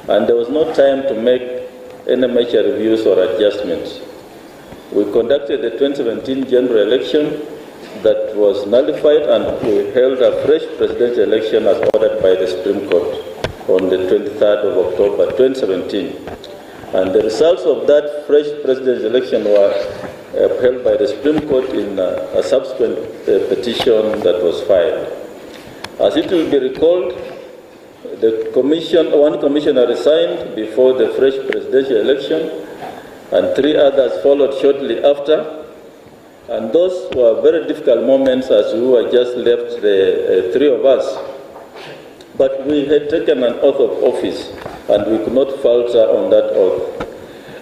and there was no time to make any major reviews or adjustments. We conducted the 2017 general election that was nullified, and we held a fresh presidential election as ordered by the Supreme Court on the 23rd of October 2017. And the results of that fresh presidential election were upheld by the Supreme Court in a subsequent petition that was filed. As it will be recalled, one commissioner resigned before the fresh presidential election, and 3 others followed shortly after. And those were very difficult moments as we were just left, the 3 of us. But we had taken an oath of office, and we could not falter on that oath.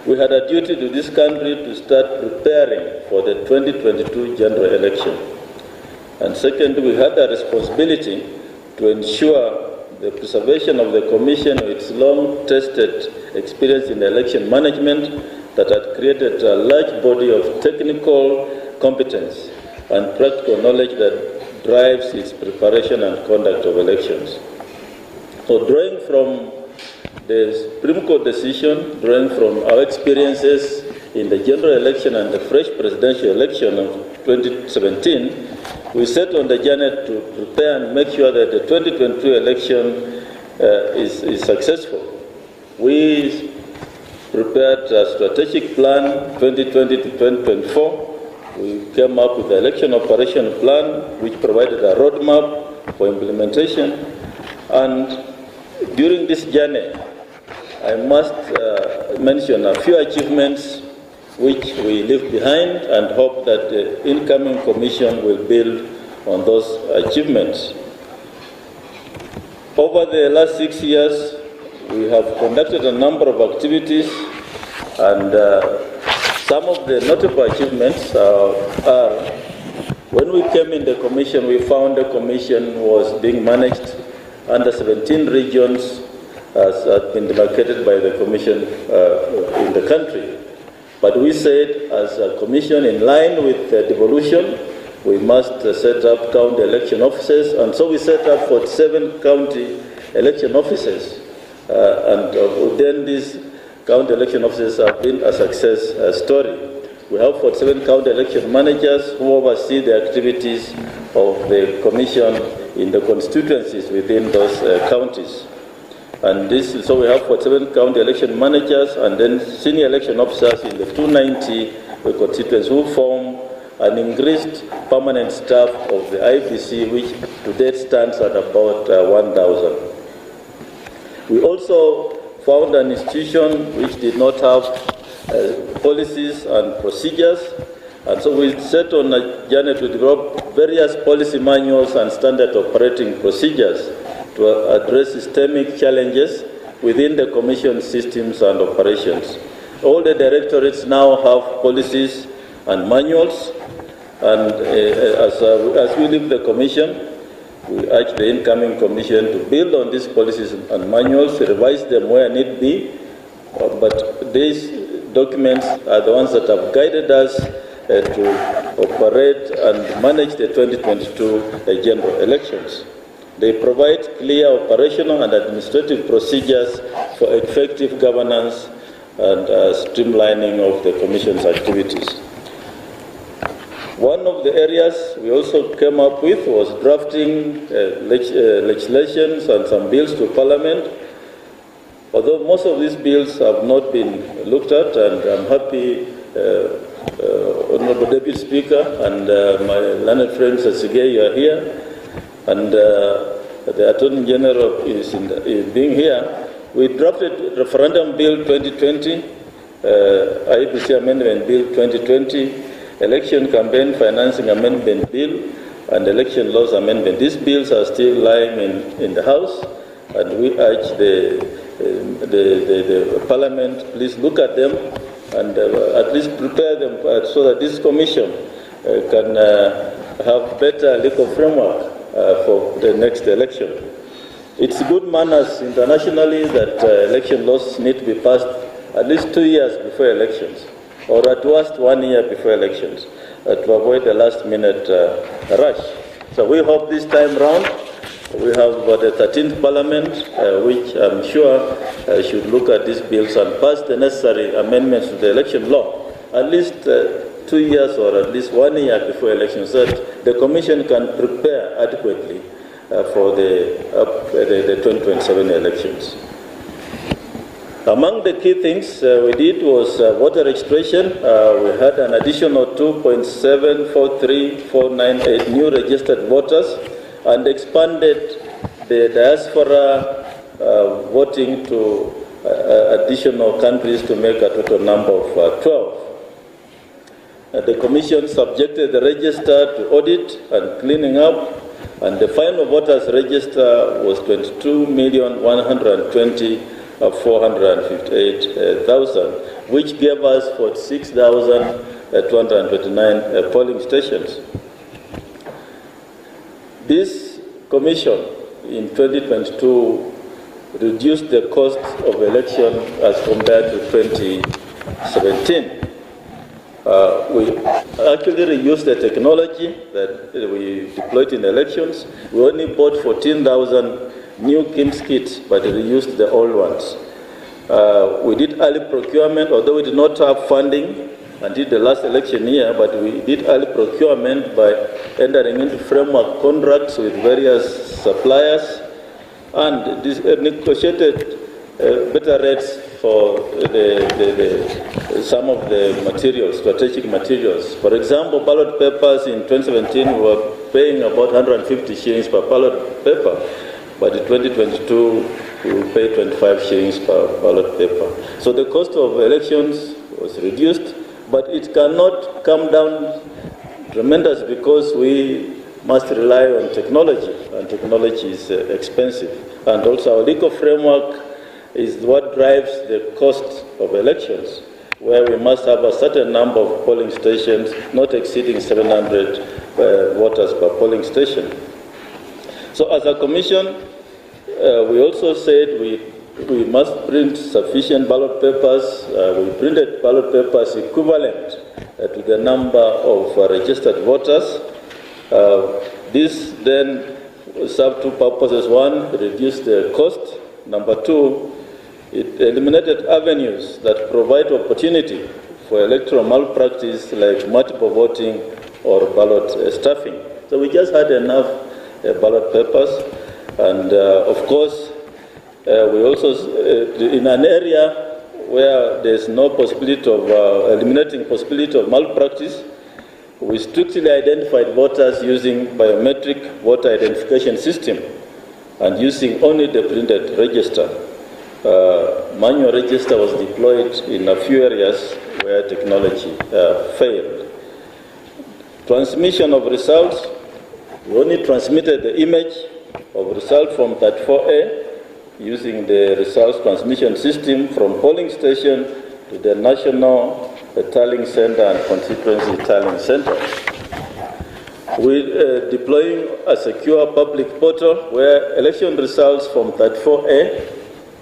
We had a duty to this country to start preparing for the 2022 general election. And second, we had a responsibility to ensure the preservation of the Commission with its long-tested experience in election management that had created a large body of technical competence and practical knowledge that drives its preparation and conduct of elections. So drawing from the Supreme Court decision, drawing from our experiences in the general election and the fresh presidential election of 2017, we set on the journey to prepare and make sure that the 2022 election is successful. We prepared a strategic plan 2020 to 2024. We came up with the election operation plan, which provided a roadmap for implementation. And during this journey, I must mention a few achievements which we leave behind and hope that the incoming commission will build on those achievements. Over the last 6 years, we have conducted a number of activities, and some of the notable achievements are when we came in the commission, we found the commission was being managed under 17 regions as had been demarcated by the commission in the country. But we said, as a commission, in line with the devolution, we must set up county election offices, and so we set up 47 county election offices. And then these county election offices have been a success story. We have 47 county election managers who oversee the activities of the commission in the constituencies within those counties. And so we have 47 county election managers and then senior election officers in the 290 constituencies who form an increased permanent staff of the IEBC, which to date stands at about 1,000. We also found an institution which did not have policies and procedures, and so we set on a journey to develop various policy manuals and standard operating procedures to address systemic challenges within the Commission systems and operations. All the directorates now have policies and manuals, and as we leave the Commission, we urge the incoming Commission to build on these policies and manuals, revise them where need be, but these documents are the ones that have guided us to operate and manage the 2022 general elections. They provide clear operational and administrative procedures for effective governance and streamlining of the Commission's activities. One of the areas we also came up with was drafting legislations and some bills to Parliament. Although most of these bills have not been looked at, and I'm happy, Honorable Deputy Speaker and my learned friend Sige, you are here, and the Attorney General is being here. We drafted Referendum Bill 2020, IEBC Amendment Bill 2020, Election Campaign Financing Amendment Bill, and Election Laws Amendment. These bills are still lying in the House, and we urge the Parliament, please look at them and at least prepare them so that this Commission can have better legal framework for the next election. It's good manners internationally that election laws need to be passed at least 2 years before elections, or at worst 1 year before elections, to avoid a last-minute rush. So we hope this time round We have the 13th Parliament, which I'm sure should look at these bills and pass the necessary amendments to the election law, at least 2 years or at least 1 year before elections, so that the Commission can prepare adequately for the 2027 elections. Among the key things we did was voter registration. We had an additional 2.743498 new registered voters and expanded the diaspora voting to additional countries to make a total number of 12. The Commission subjected the register to audit and cleaning up, and the final voters register was 22,120,458,000, which gave us 46,229 polling stations. This Commission in 2022 reduced the cost of election as compared to 2017. We actually reused the technology that we deployed in elections. We only bought 14,000 new KIMS kits, but reused the old ones. We did early procurement, although we did not have funding until the last election year, but we did early procurement by entering into framework contracts with various suppliers and negotiated better rates for some of the materials, strategic materials. For example, ballot papers in 2017 we were paying about 150 shillings per ballot paper, but in 2022 we will pay 25 shillings per ballot paper. So the cost of elections was reduced, but it cannot come down tremendous because we must rely on technology, and technology is expensive. And also our legal framework is what drives the cost of elections, where we must have a certain number of polling stations, not exceeding 700 voters per polling station. So as a Commission, we also said we must print sufficient ballot papers. We printed ballot papers equivalent to the number of registered voters. This then served two purposes. One, reduced the cost. Number two, it eliminated avenues that provide opportunity for electoral malpractice like multiple voting or ballot stuffing. So we just had enough ballot papers, and of course we also, in an area where there's no possibility of eliminating possibility of malpractice, we strictly identified voters using biometric voter identification system and using only the printed register. Manual register was deployed in a few areas where technology failed. Transmission of results, we only transmitted the image of result from 34A using the results transmission system from polling station to the national tallying center and constituency tallying center. We're deploying a secure public portal where election results from 34A,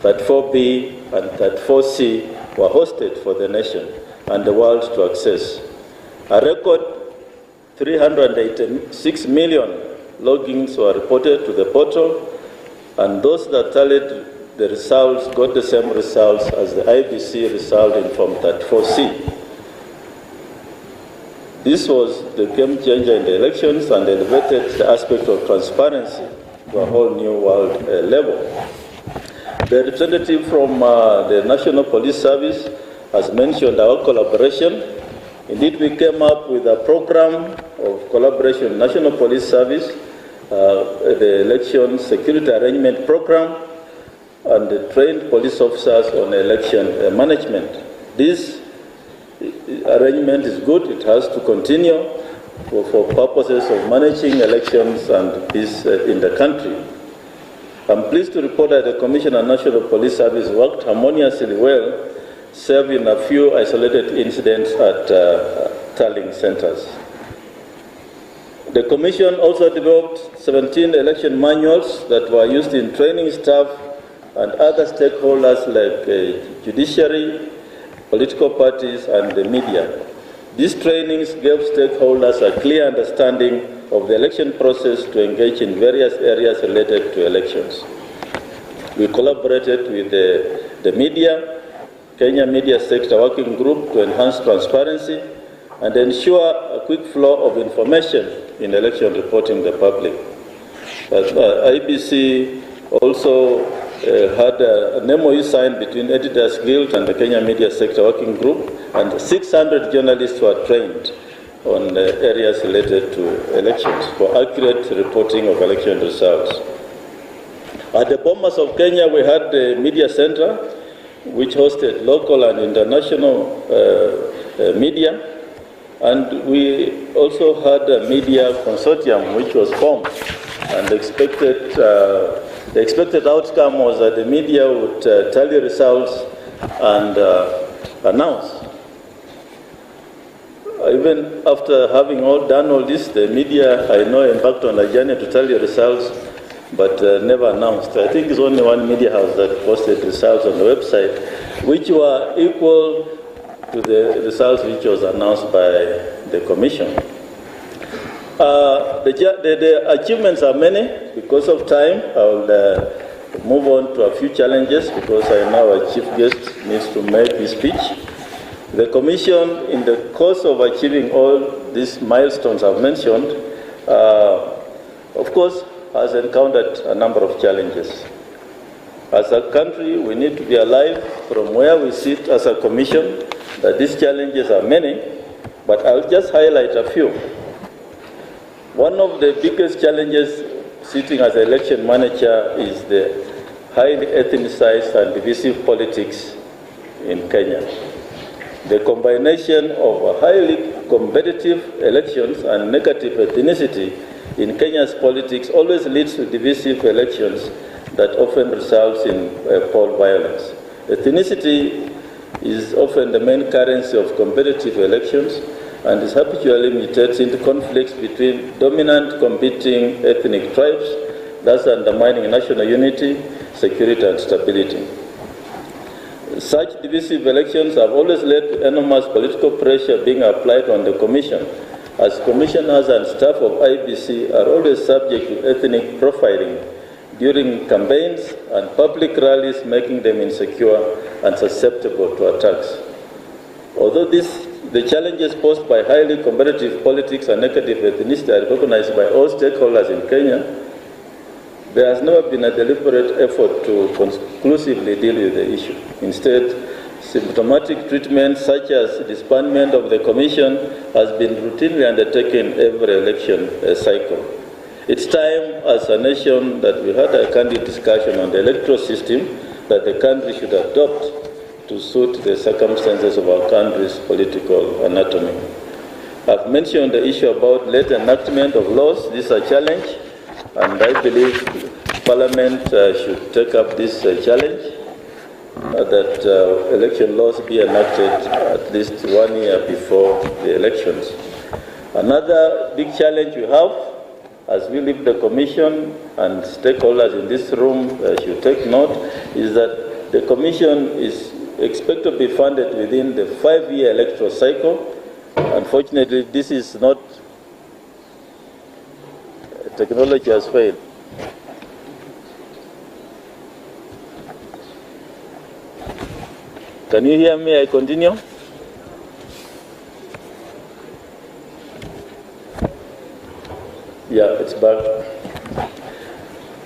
34B, and 34C were hosted for the nation and the world to access. A record 386 million logins were reported to the portal, and those that tallied the results got the same results as the IEBC result in Form 34C. This was the game changer in the elections and elevated the aspect of transparency to a whole new world level. The representative from the National Police Service has mentioned our collaboration. Indeed, we came up with a program of collaboration with National Police Service, the Election Security Arrangement Program, and trained police officers on election management. This arrangement is good. It has to continue for purposes of managing elections and peace in the country. I'm pleased to report that the Commission and National Police Service worked harmoniously well, save in a few isolated incidents at tallying centers. The Commission also developed 17 election manuals that were used in training staff and other stakeholders like judiciary, political parties, and the media. These trainings gave stakeholders a clear understanding of the election process to engage in various areas related to elections. We collaborated with the media, Kenya Media Sector Working Group, to enhance transparency and ensure a quick flow of information in election reporting to the public. IEBC also had an MOU signed between Editors Guild and the Kenya Media Sector Working Group, and 600 journalists were trained on areas related to elections for accurate reporting of election results. At the Bomas of Kenya, we had the Media Center, which hosted local and international media. And we also had a media consortium which was formed, and the expected outcome was that the media would tally results and announce. Even after having done all this, the media, I know, embarked on a journey to tally results, but never announced. I think it's only one media house that posted results on the website, which were equal to the results which was announced by the Commission. The achievements are many. Because of time, I will move on to a few challenges, because I know our chief guest needs to make his speech. The Commission, in the course of achieving all these milestones I've mentioned, of course, has encountered a number of challenges. As a country, we need to be alive from where we sit as a Commission, that these challenges are many, but I'll just highlight a few. One of the biggest challenges sitting as an election manager is the highly ethnicized and divisive politics in Kenya. The combination of highly competitive elections and negative ethnicity in Kenya's politics always leads to divisive elections that often results in poll violence. Ethnicity is often the main currency of competitive elections, and is habitually mutates into conflicts between dominant competing ethnic tribes, thus undermining national unity, security, and stability. Such divisive elections have always led to enormous political pressure being applied on the Commission, as commissioners and staff of IEBC are always subject to ethnic profiling during campaigns and public rallies, making them insecure and susceptible to attacks. Although the challenges posed by highly competitive politics and negative ethnicity are recognized by all stakeholders in Kenya, there has never been a deliberate effort to conclusively deal with the issue. Instead, symptomatic treatment such as disbandment of the Commission has been routinely undertaken every election cycle. It's time as a nation that we had a candid discussion on the electoral system that the country should adopt to suit the circumstances of our country's political anatomy. I've mentioned the issue about late enactment of laws. This is a challenge, and I believe Parliament should take up this challenge, that election laws be enacted at least 1 year before the elections. Another big challenge we have, as we leave the Commission, and stakeholders in this room should take note, is that the Commission is expected to be funded within the 5-year electoral cycle. Unfortunately, this is not, technology has failed. Can you hear me? I continue? Yeah, it's back.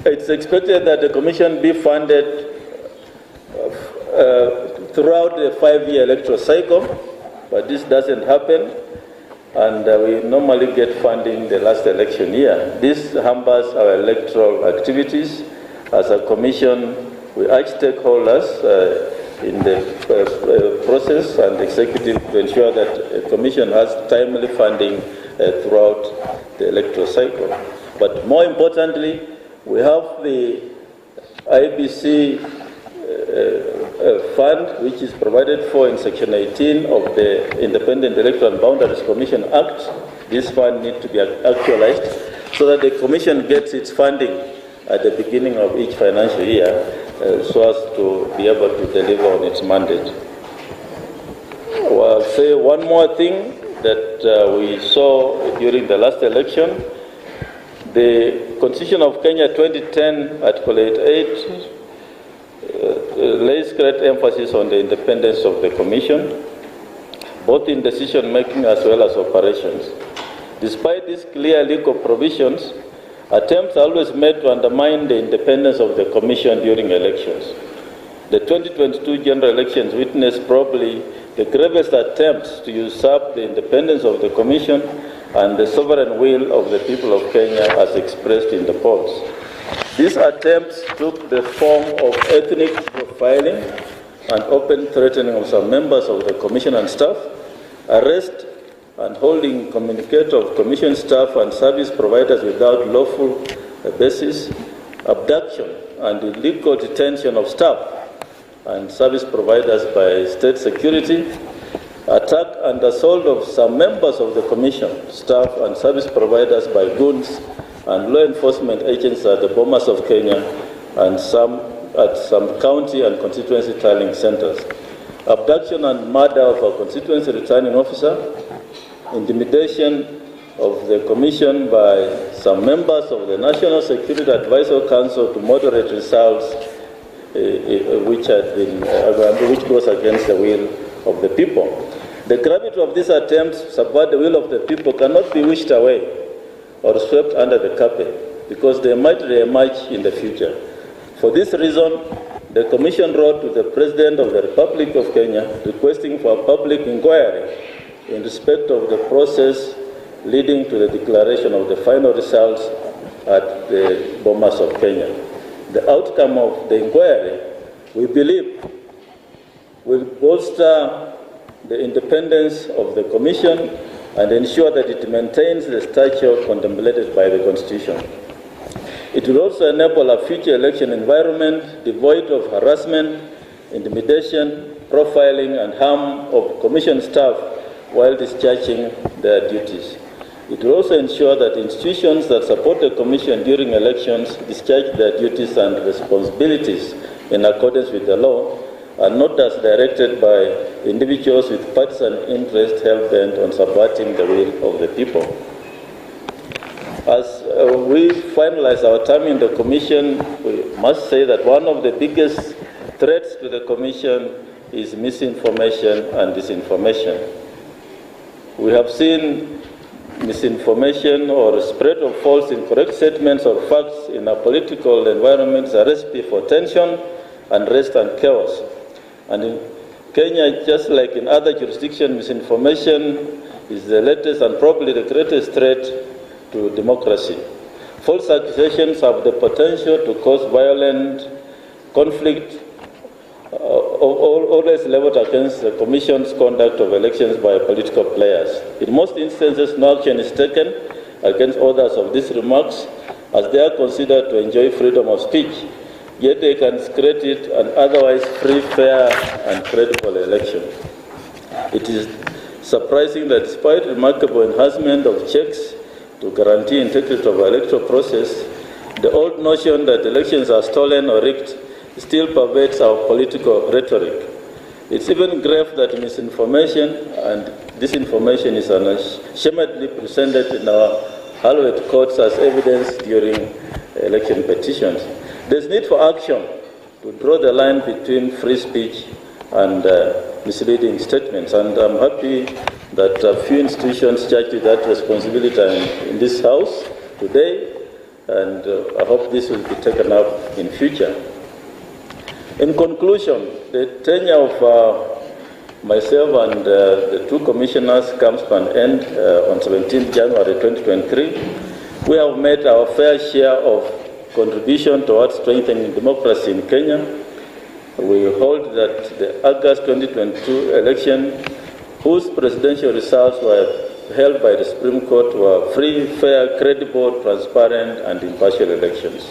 It's expected that the Commission be funded throughout the 5-year electoral cycle, but this doesn't happen, and we normally get funding the last election year. This hampers our electoral activities. As a Commission, we urge stakeholders in the process and executive to ensure that the Commission has timely funding throughout the electoral cycle. But more importantly, we have the IEBC fund, which is provided for in Section 18 of the Independent Electoral and Boundaries Commission Act. This fund needs to be actualized so that the Commission gets its funding at the beginning of each financial year so as to be able to deliver on its mandate. I'll say one more thing that we saw during the last election The Constitution of Kenya 2010, Article 88, lays great emphasis on the independence of the Commission, both in decision-making as well as operations. Despite these clear legal provisions, attempts are always made to undermine the independence of the Commission during elections. The 2022 general elections witnessed probably the gravest attempts to usurp the independence of the Commission and the sovereign will of the people of Kenya as expressed in the polls. These attempts took the form of ethnic profiling and open threatening of some members of the Commission and staff, arrest and holding communicate of Commission staff and service providers without lawful basis, abduction and illegal detention of staff and service providers by state security, attack and assault of some members of the Commission, staff and service providers by goons and law enforcement agents at the Bomas of Kenya and at some county and constituency tallying centers, abduction and murder of a constituency returning officer, intimidation of the Commission by some members of the National Security Advisory Council to moderate results which goes against the will of the people. The gravity of these attempts to subvert the will of the people cannot be wished away or swept under the carpet because they might re-emerge in the future. For this reason, the Commission wrote to the President of the Republic of Kenya requesting for a public inquiry in respect of the process leading to the declaration of the final results at the Bomas of Kenya. The outcome of the inquiry, we believe, will bolster the independence of the Commission and ensure that it maintains the stature contemplated by the Constitution. It will also enable a future election environment devoid of harassment, intimidation, profiling, and harm of Commission staff while discharging their duties. It will also ensure that institutions that support the Commission during elections discharge their duties and responsibilities in accordance with the law and not as directed by individuals with partisan interest hell-bent on subverting the will of the people. As we finalize our time in the Commission, we must say that one of the biggest threats to the Commission is misinformation and disinformation. We have seen misinformation or spread of false incorrect statements or facts in a political environment is a recipe for tension, unrest and chaos. And in Kenya, just like in other jurisdictions, misinformation is the latest and probably the greatest threat to democracy. False accusations have the potential to cause violent conflict, always leveled against the Commission's conduct of elections by political players. In most instances, no action is taken against authors of these remarks as they are considered to enjoy freedom of speech, yet they can discredit an otherwise free, fair, and credible election. It is surprising that despite remarkable enhancement of checks to guarantee integrity of the electoral process, the old notion that elections are stolen or rigged still pervades our political rhetoric. It's even grave that misinformation and disinformation is unashamedly presented in our hallowed courts as evidence during election petitions. There's need for action to draw the line between free speech and misleading statements, and I'm happy that a few institutions charged with that responsibility are in this House today, and I hope this will be taken up in future. In conclusion, the tenure of myself and the two commissioners comes to an end on 17 January 2023. We have made our fair share of contribution towards strengthening democracy in Kenya. We hold that the August 2022 election, whose presidential results were held by the Supreme Court, were free, fair, credible, transparent, and impartial elections.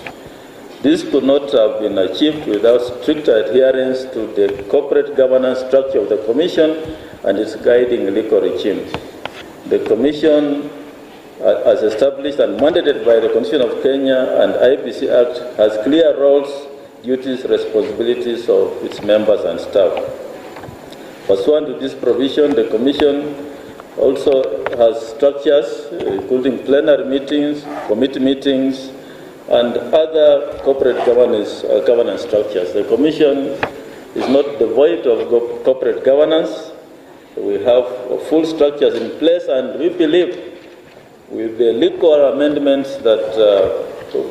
This could not have been achieved without strict adherence to the corporate governance structure of the Commission and its guiding legal regime. The Commission, as established and mandated by the Constitution of Kenya and IEBC Act, has clear roles, duties, responsibilities of its members and staff. Pursuant to this provision, the Commission also has structures, including plenary meetings, committee meetings, and other corporate governance structures. The Commission is not devoid of corporate governance. We have full structures in place, and we believe with the legal amendments that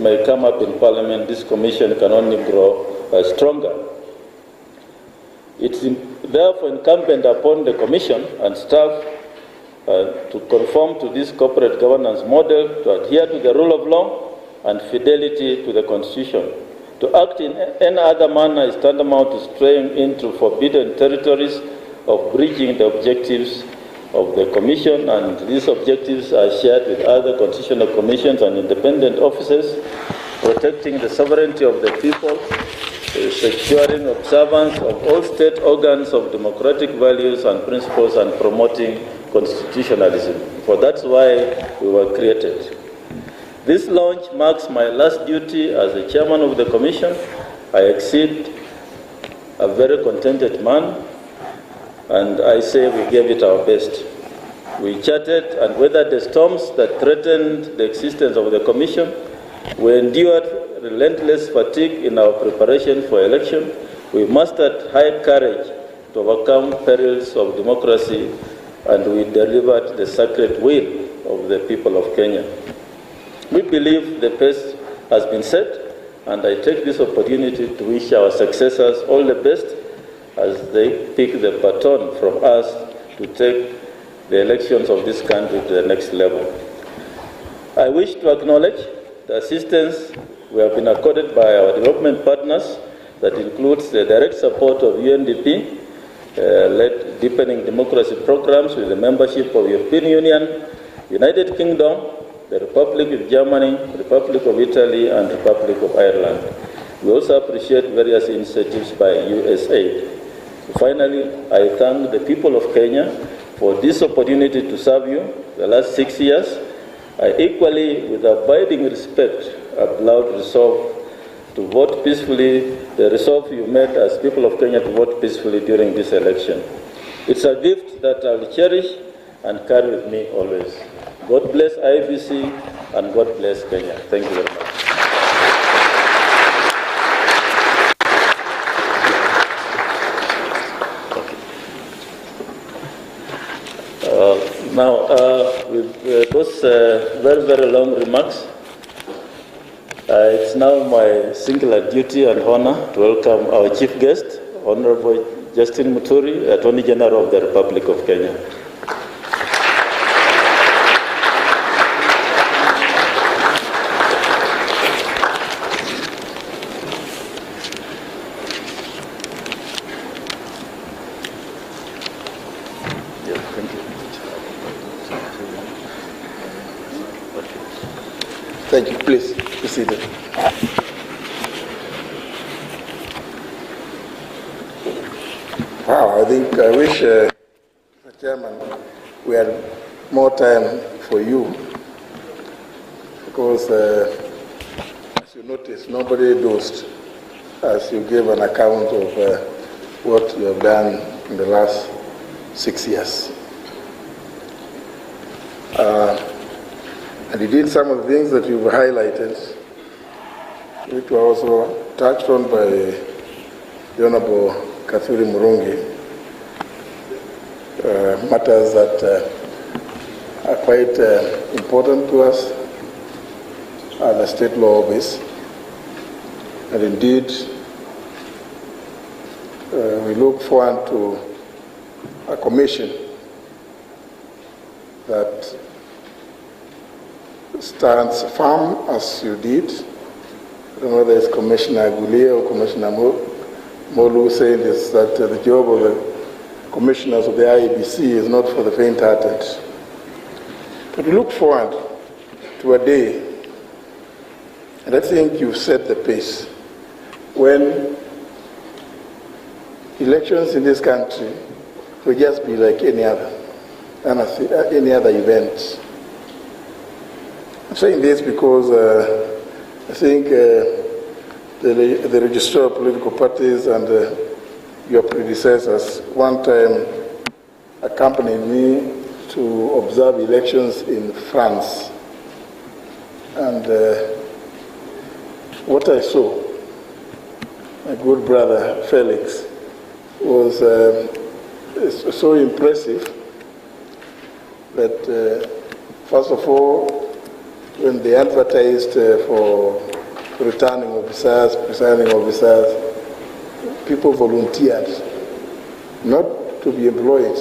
may come up in Parliament, this Commission can only grow stronger. It's therefore incumbent upon the Commission and staff to conform to this corporate governance model, to adhere to the rule of law and fidelity to the Constitution. To act in any other manner is tantamount to straying into forbidden territories of breaching the objectives of the Commission, and these objectives are shared with other constitutional commissions and independent offices, protecting the sovereignty of the people, securing observance of all state organs of democratic values and principles, and promoting constitutionalism. For that's why we were created. This launch marks my last duty as the chairman of the Commission. I exceed a very contented man, and I say we gave it our best. We charted and weathered the storms that threatened the existence of the Commission. We endured relentless fatigue in our preparation for election. We mustered high courage to overcome perils of democracy, and we delivered the sacred will of the people of Kenya. We believe the pace has been set, and I take this opportunity to wish our successors all the best as they pick the baton from us to take the elections of this country to the next level. I wish to acknowledge the assistance we have been accorded by our development partners, that includes the direct support of UNDP, led deepening democracy programs with the membership of the European Union, United Kingdom, the Republic of Germany, Republic of Italy, and Republic of Ireland. We also appreciate various initiatives by USAID. Finally, I thank the people of Kenya for this opportunity to serve you the last 6 years. I equally, with abiding respect, have loud resolve to vote peacefully, the resolve you made as people of Kenya to vote peacefully during this election. It's a gift that I will cherish and carry with me always. God bless IEBC and God bless Kenya. Thank you very much. With those very, very long remarks, it's now my singular duty and honor to welcome our chief guest, Honorable Justin Muturi, Attorney General of the Republic of Kenya. Thank you. Please be seated. Wow, I wish, Mr. Chairman, we had more time for you, because as you noticed, nobody dozed as you gave an account of what you have done in the last 6 years. And you did some of the things that you've highlighted, which were also touched on by the Honorable Kathuri Murungi, matters that are quite important to us at the state law office. And indeed, we look forward to a commission that stands firm as you did. I don't know whether it's Commissioner Gulia or Commissioner Molu saying this, that the job of the commissioners of the IEBC is not for the faint-hearted. But we look forward to a day, and I think you've set the pace, when elections in this country will just be like any other event. I'm saying this because I think the Register of Political Parties and your predecessors one time accompanied me to observe elections in France. And what I saw, my good brother Felix, was so impressive that, first of all, when they advertised for returning officers, presiding officers, people volunteered, not to be employed,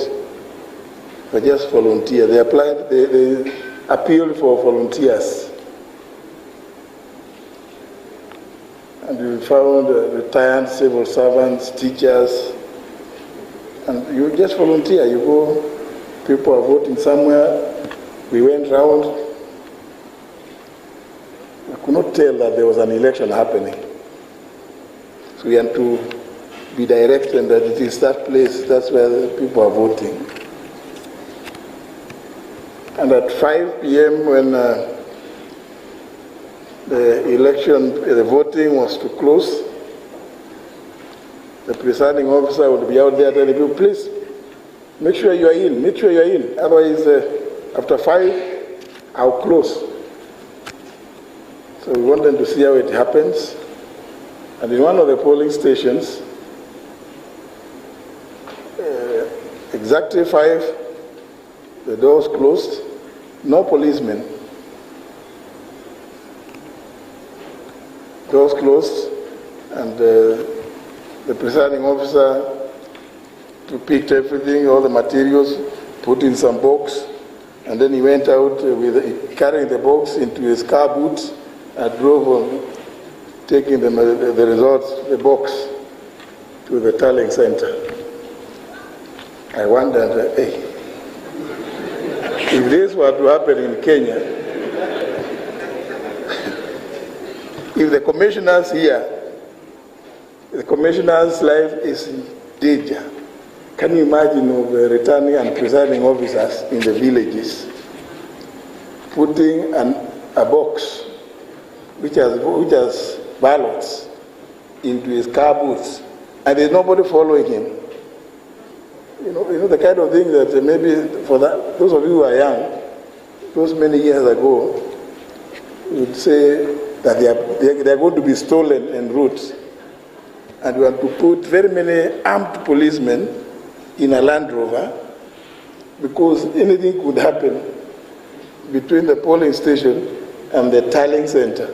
but just volunteer. They applied, they appealed for volunteers. And we found retired civil servants, teachers, and you just volunteer. You go, people are voting somewhere. We went round. I could not tell that there was an election happening. So we had to be directed that it is that place, that's where the people are voting. And at 5 p.m. when the voting was to close, the presiding officer would be out there telling people, please, make sure you are in, make sure you are in. Otherwise, after 5, I'll close. So we want them to see how it happens. And in one of the polling stations, exactly 5, the doors closed, no policemen. Doors closed, and the presiding officer picked everything, all the materials, put in some box, and then he went out carrying the box into his car boot and drove on, taking the results, the box, to the tallying center. I wondered, hey, if this were to happen in Kenya, if the commissioners here, the commissioner's life is in danger, can you imagine of returning and presiding officers in the villages putting a box which has ballots into his car boots, and there's nobody following him? You know the kind of thing that maybe for those of you who are young, those many years ago, would say that they are going to be stolen en route, and we want to put very many armed policemen in a Land Rover, because anything could happen between the polling station and the tallying center.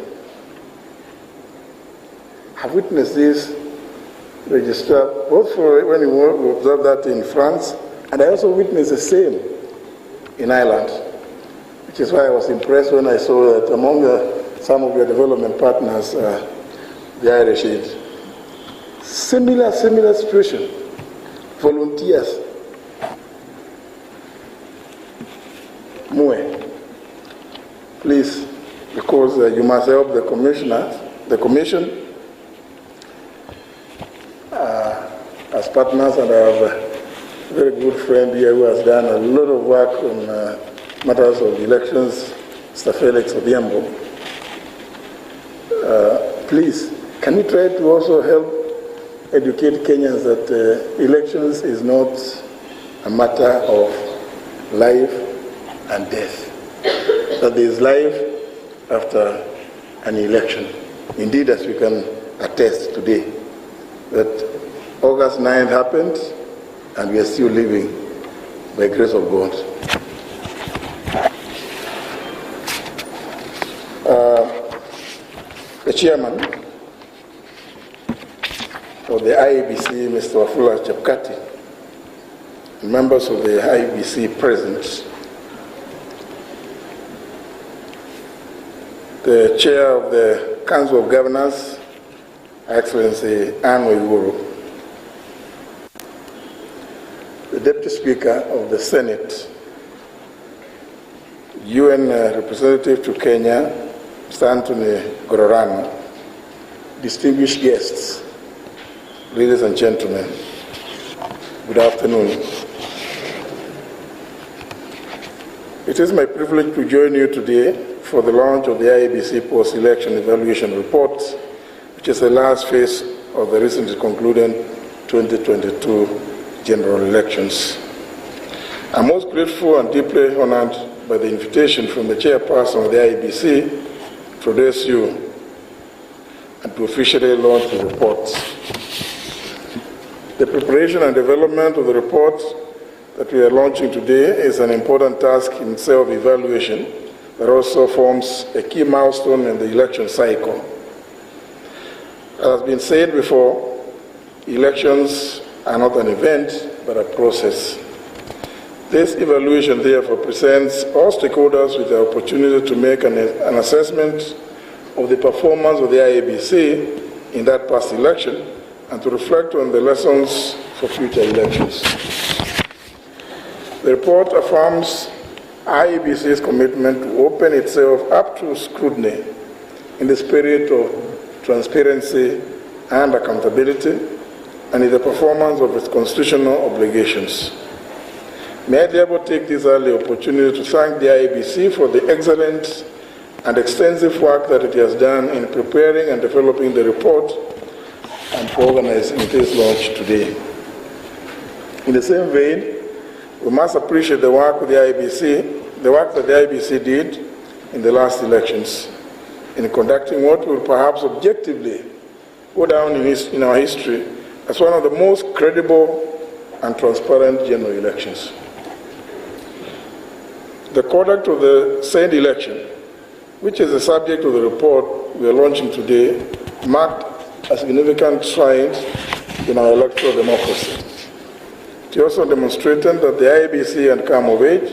I've witnessed this register, both for when we observed that in France, and I also witnessed the same in Ireland, which is why I was impressed when I saw that among some of your development partners, the Irish Aid. Similar situation. Volunteers. Mue, please, because you must help the commissioners, the commission, as partners, and I have a very good friend here who has done a lot of work on matters of elections, Mr. Felix Odhiambo. Please, can you try to also help educate Kenyans that elections is not a matter of life and death, that there is life after an election. Indeed, as we can attest today, that August 9th happened, and we are still living by the grace of God. The chairman of the IEBC, Mr. Wafula Chepkati, and members of the IEBC present, the chair of the Council of Governors, Excellency Anne Waiguru, the Deputy Speaker of the Senate, UN Representative to Kenya, Mr. Anthony Gororano, distinguished guests, ladies and gentlemen, good afternoon. It is my privilege to join you today for the launch of the IEBC Post-Election Evaluation Report, which is the last phase of the recently concluded 2022 general elections. I'm most grateful and deeply honored by the invitation from the chairperson of the IEBC to address you and to officially launch the report. The preparation and development of the report that we are launching today is an important task in self-evaluation that also forms a key milestone in the election cycle. As has been said before, elections are not an event, but a process. This evaluation, therefore, presents all stakeholders with the opportunity to make an assessment of the performance of the IEBC in that past election and to reflect on the lessons for future elections. The report affirms IEBC's commitment to open itself up to scrutiny in the spirit of transparency and accountability and in the performance of its constitutional obligations. May I therefore take this early opportunity to thank the IEBC for the excellent and extensive work that it has done in preparing and developing the report and for organizing this launch today. In the same vein, we must appreciate the work of the IEBC, the work that the IEBC did in the last elections in conducting what will perhaps objectively go down in our history as one of the most credible and transparent general elections. The conduct of the said election, which is the subject of the report we are launching today, marked a significant stride in our electoral democracy. It also demonstrated that the IEBC had come of age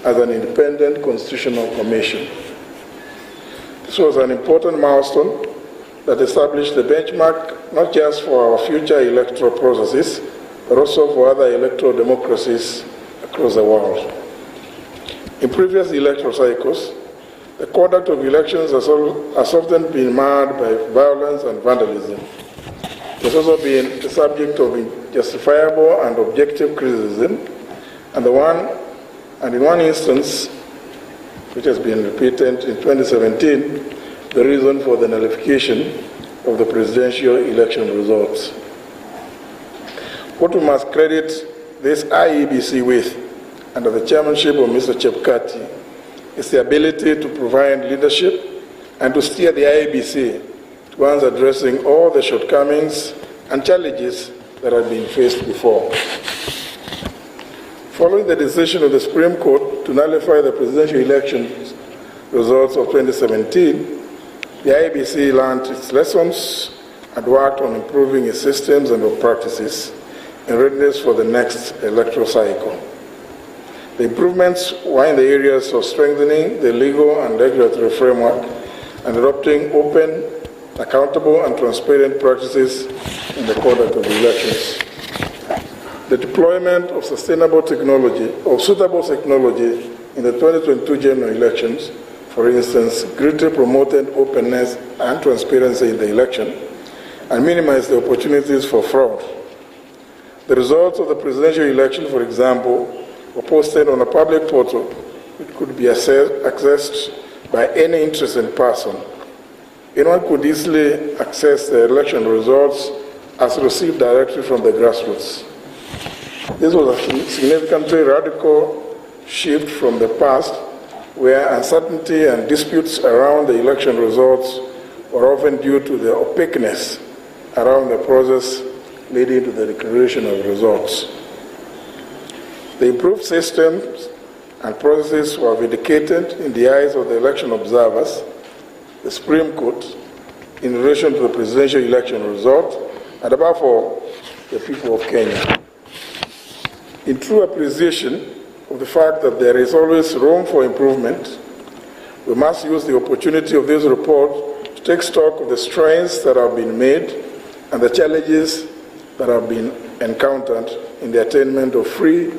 as an independent constitutional commission. This was an important milestone that established the benchmark not just for our future electoral processes, but also for other electoral democracies across the world. In previous electoral cycles, the conduct of elections has often been marred by violence and vandalism. It has also been the subject of justifiable and objective criticism, and in one instance, which has been repeated in 2017, the reason for the nullification of the presidential election results. What we must credit this IEBC with, under the chairmanship of Mr. Chepkati, is the ability to provide leadership and to steer the IEBC towards addressing all the shortcomings and challenges that have been faced before. Following the decision of the Supreme Court to nullify the presidential election results of 2017, the IEBC learned its lessons and worked on improving its systems and practices in readiness for the next electoral cycle. The improvements were in the areas of strengthening the legal and regulatory framework and adopting open, accountable, and transparent practices in the conduct of the elections. The deployment of suitable technology in the 2022 general elections, for instance, greatly promoted openness and transparency in the election and minimized the opportunities for fraud. The results of the presidential election, for example, were posted on a public portal which could be accessed by any interested person. Anyone could easily access the election results as received directly from the grassroots. This was a significantly radical shift from the past, where uncertainty and disputes around the election results were often due to the opaqueness around the process leading to the declaration of results. The improved systems and processes were vindicated in the eyes of the election observers, the Supreme Court, in relation to the presidential election result, and above all, the people of Kenya. In true appreciation of the fact that there is always room for improvement, we must use the opportunity of this report to take stock of the strides that have been made and the challenges that have been encountered in the attainment of free,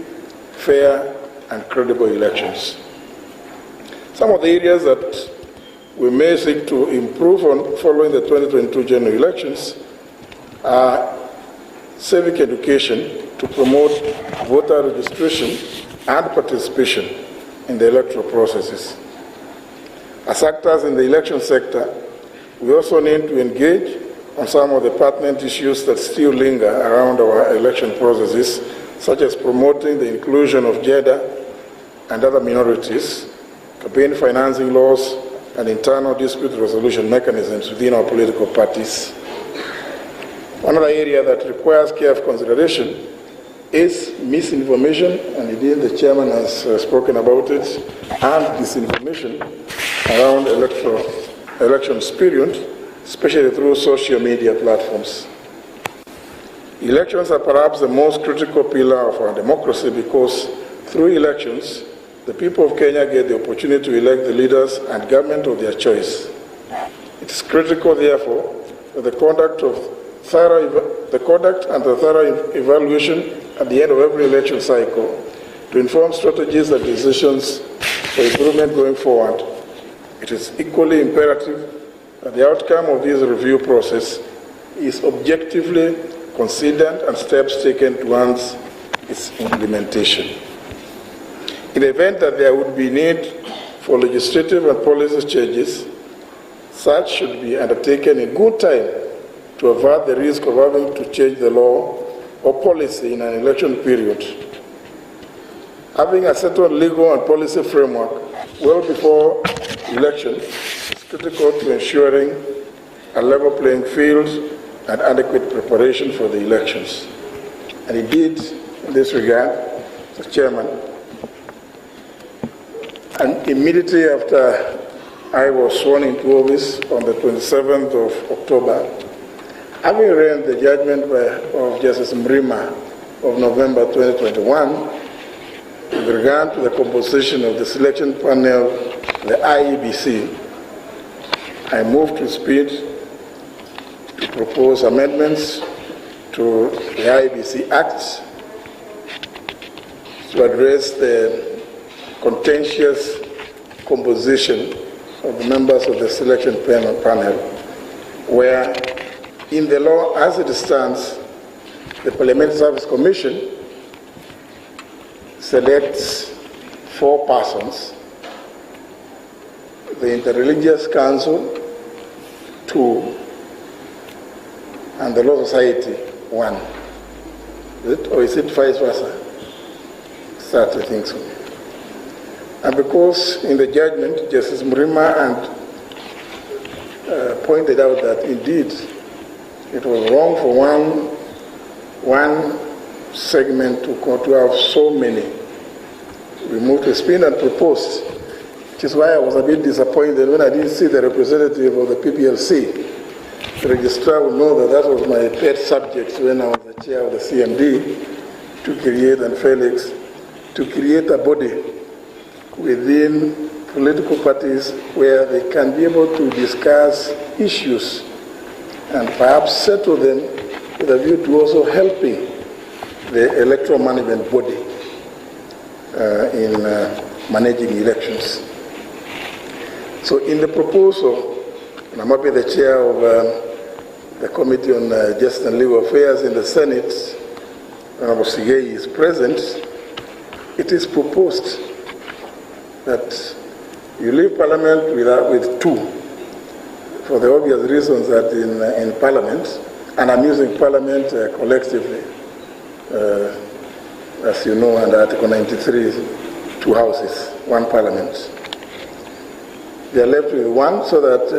fair, and credible elections. Some of the areas that we may seek to improve on following the 2022 general elections are civic education to promote voter registration and participation in the electoral processes. As actors in the election sector, we also need to engage on some of the pertinent issues that still linger around our election processes, such as promoting the inclusion of gender and other minorities, campaign financing laws, and internal dispute resolution mechanisms within our political parties. Another area that requires careful consideration is misinformation, and indeed the chairman has spoken about it, and disinformation around elections period, especially through social media platforms. Elections are perhaps the most critical pillar of our democracy because through elections, the people of Kenya get the opportunity to elect the leaders and government of their choice. It is critical, therefore, that the conduct and the thorough evaluation at the end of every election cycle to inform strategies and decisions for improvement going forward. It is equally imperative that the outcome of this review process is objectively considered and steps taken towards its implementation. In the event that there would be need for legislative and policy changes, such should be undertaken in good time to avert the risk of having to change the law or policy in an election period. Having a settled legal and policy framework well before election is critical to ensuring a level playing field and adequate preparation for the elections. And indeed, in this regard, Mr. Chairman, and immediately after I was sworn into office on the 27th of October, having read the judgment of Justice Mrima of November 2021 with regard to the composition of the selection panel, the IEBC, I moved to speed to propose amendments to the IEBC Act to address the contentious composition of the members of the selection panel, where in the law as it stands, the Parliamentary Service Commission selects 4 persons, the Interreligious Council 2, and the Law Society 1. Or is it vice versa? I think so. And because in the judgment, Justice Mrima pointed out that indeed it was wrong for one segment to have so many, we moved to spin and proposed, which is why I was a bit disappointed when I didn't see the representative of the PPLC. The registrar will know that that was my pet subject when I was the chair of the CMD, to create, and Felix, to create a body within political parties where they can be able to discuss issues and perhaps settle them with a view to also helping the electoral management body in managing elections. So in the proposal, and I'm happy the chair of the Committee on Justice and Legal Affairs in the Senate, Honorable Sigei, is present, it is proposed that you leave Parliament with 2, for the obvious reasons that in Parliament, and I'm using Parliament collectively, as you know, under Article 93, 2 houses, 1 Parliament. They are left with 1 so that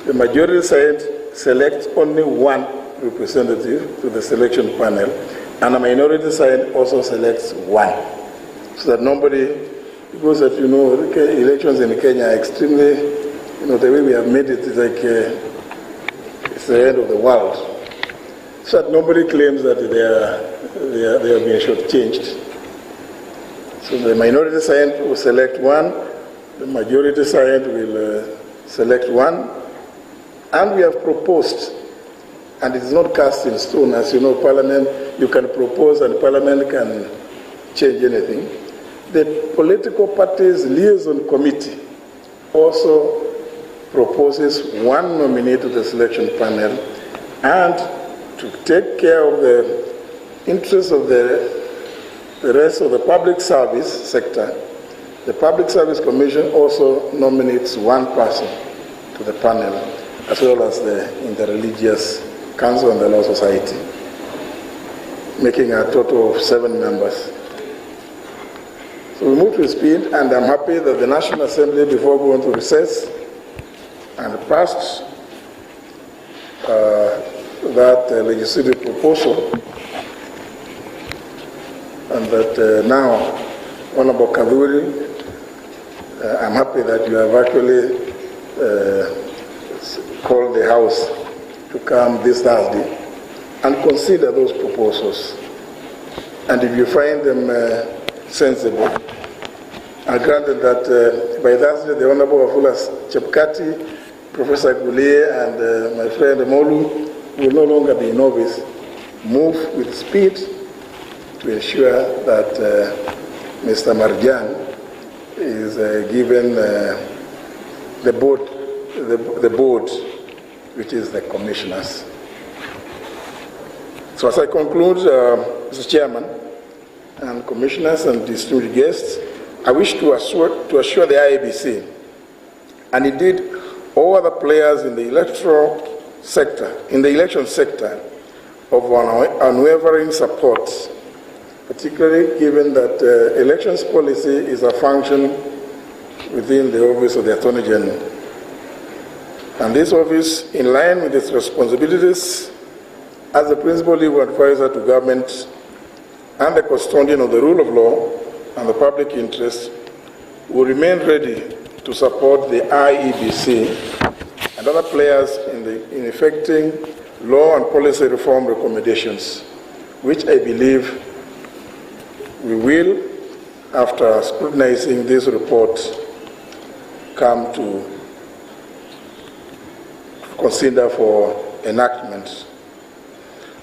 the majority side selects only 1 representative to the selection panel, and the minority side also selects 1, so that nobody, because as you know, elections in Kenya are extremely, the way we have made it is like it's the end of the world. So that nobody claims that they are being shortchanged. So the minority side will select 1, the majority side will select 1, and we have proposed, and it is not cast in stone, as you know, Parliament, you can propose and Parliament can change anything. The political parties liaison committee also proposes 1 nominee to the selection panel, and to take care of the interests of the rest of the public service sector, the Public Service Commission also nominates 1 person to the panel, as well as the Interreligious Council and the Law Society. making a total of 7 members. So we moved with speed, and I'm happy that the National Assembly, before going to recess, and passed that legislative proposal, and that now, Honorable Kaduri, I'm happy that you have actually called the House to come this Thursday and consider those proposals. And if you find them sensible, I granted that by Thursday, the Honorable Wafula Chepkati, Professor Goulier, and my friend Molu will no longer be in office. Move with speed to ensure that Mr. Marjan is given the board, which is the commissioners. So as I conclude, Mr. Chairman and commissioners and distinguished guests, I wish to assure the IEBC, and indeed all other players in the election sector, of unwavering support, particularly given that elections policy is a function within the office of the Attorney General. And this office, in line with its responsibilities as the principal legal advisor to government and the custodian of the rule of law and the public interest, will remain ready to support the IEBC and other players in effecting law and policy reform recommendations, which I believe we will, after scrutinizing this report, come to consider for enactment.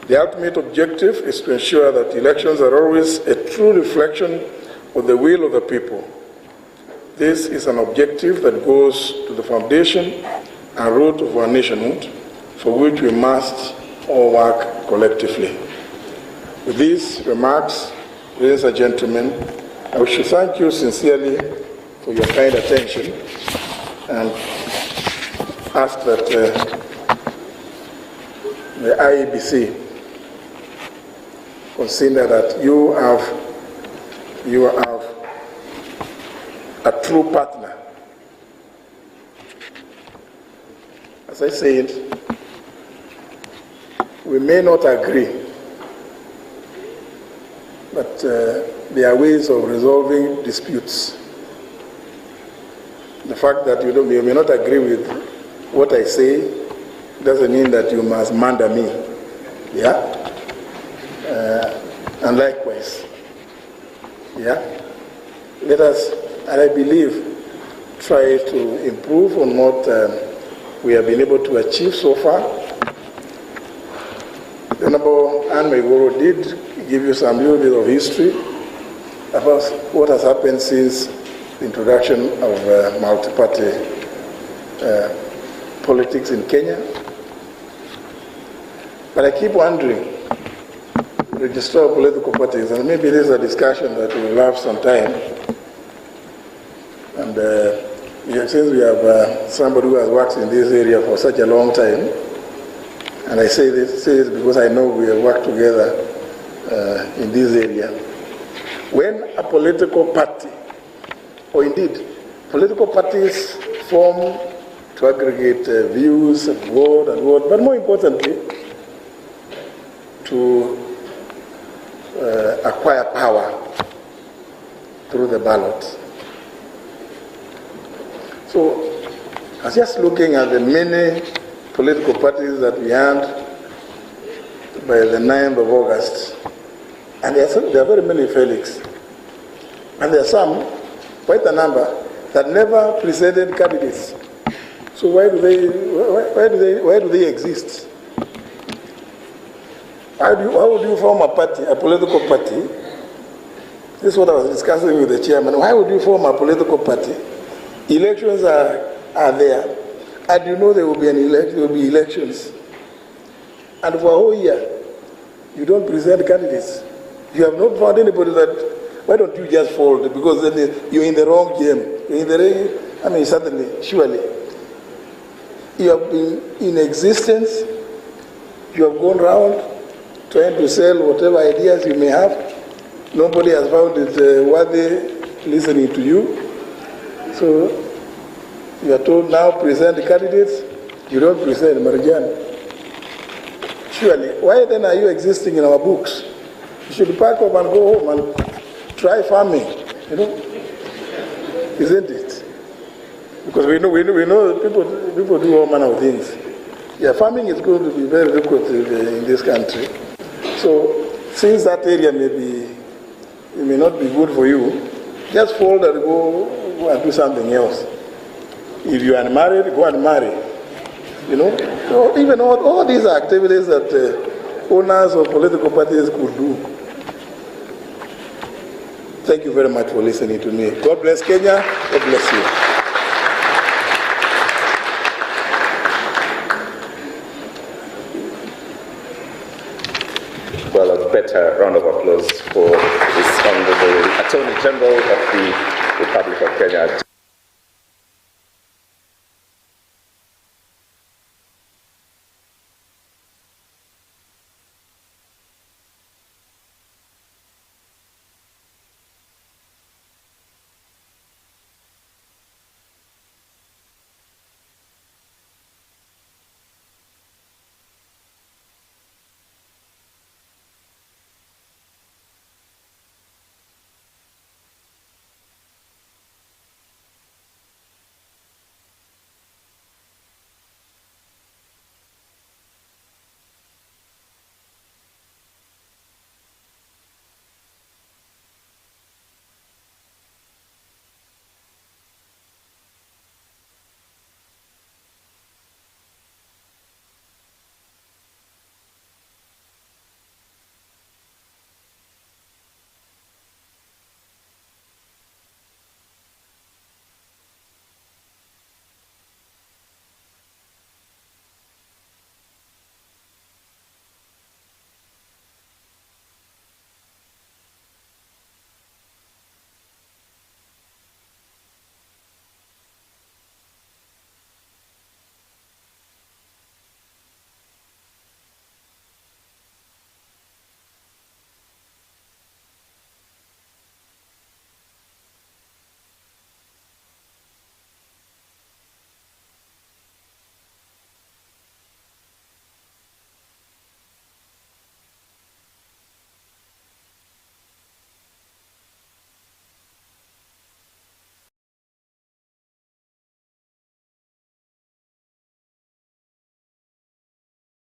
The ultimate objective is to ensure that elections are always a true reflection of the will of the people. This is an objective that goes to the foundation and root of our nationhood, for which we must all work collectively. With these remarks, ladies and gentlemen, I wish to thank you sincerely for your kind attention and ask that the IEBC consider that you have a true partner. As I said, we may not agree, but there are ways of resolving disputes. The fact that you may not agree with what I say doesn't mean that you must murder me. Yeah? And likewise. Yeah? Let us, and I believe, try to improve on what we have been able to achieve so far. The Honorable Anne Megoro did give you some little bit of history about what has happened since the introduction of multi-party politics in Kenya. But I keep wondering, registrar of political parties, and maybe this is a discussion that we will have sometime. And since we have somebody who has worked in this area for such a long time, and I say this because I know we have worked together in this area. When a political party, or indeed political parties form to aggregate views and vote, but more importantly, to acquire power through the ballot. So, I was just looking at the many political parties that we had by the 9th of August, and there are very many, Felix. And there are some, quite a number, that never presented candidates. So why do they exist? How would you form a party, a political party? This is what I was discussing with the chairman. Why would you form a political party? Elections are there, and you know there will be elections. And for a whole year, you don't present candidates. You have not found anybody that. Why don't you just fold? Because then you're in the wrong game. Certainly, surely. You have been in existence. You have gone round. trying to sell whatever ideas you may have. Nobody has found it worthy listening to you. So you are told now present the candidates. You don't present Marjan. Surely, why then are you existing in our books? You should pack up and go home and try farming, you know? Isn't it? Because we know people do all manner of things. Yeah, farming is going to be very lucrative in this country. So, since that area may not be good for you, just fold and go and do something else. If you are unmarried, go and marry. You know, so even all these activities that owners of political parties could do. Thank you very much for listening to me. God bless Kenya. God bless you. Well, a better round of applause for this Honorable Attorney General of the Republic of Kenya.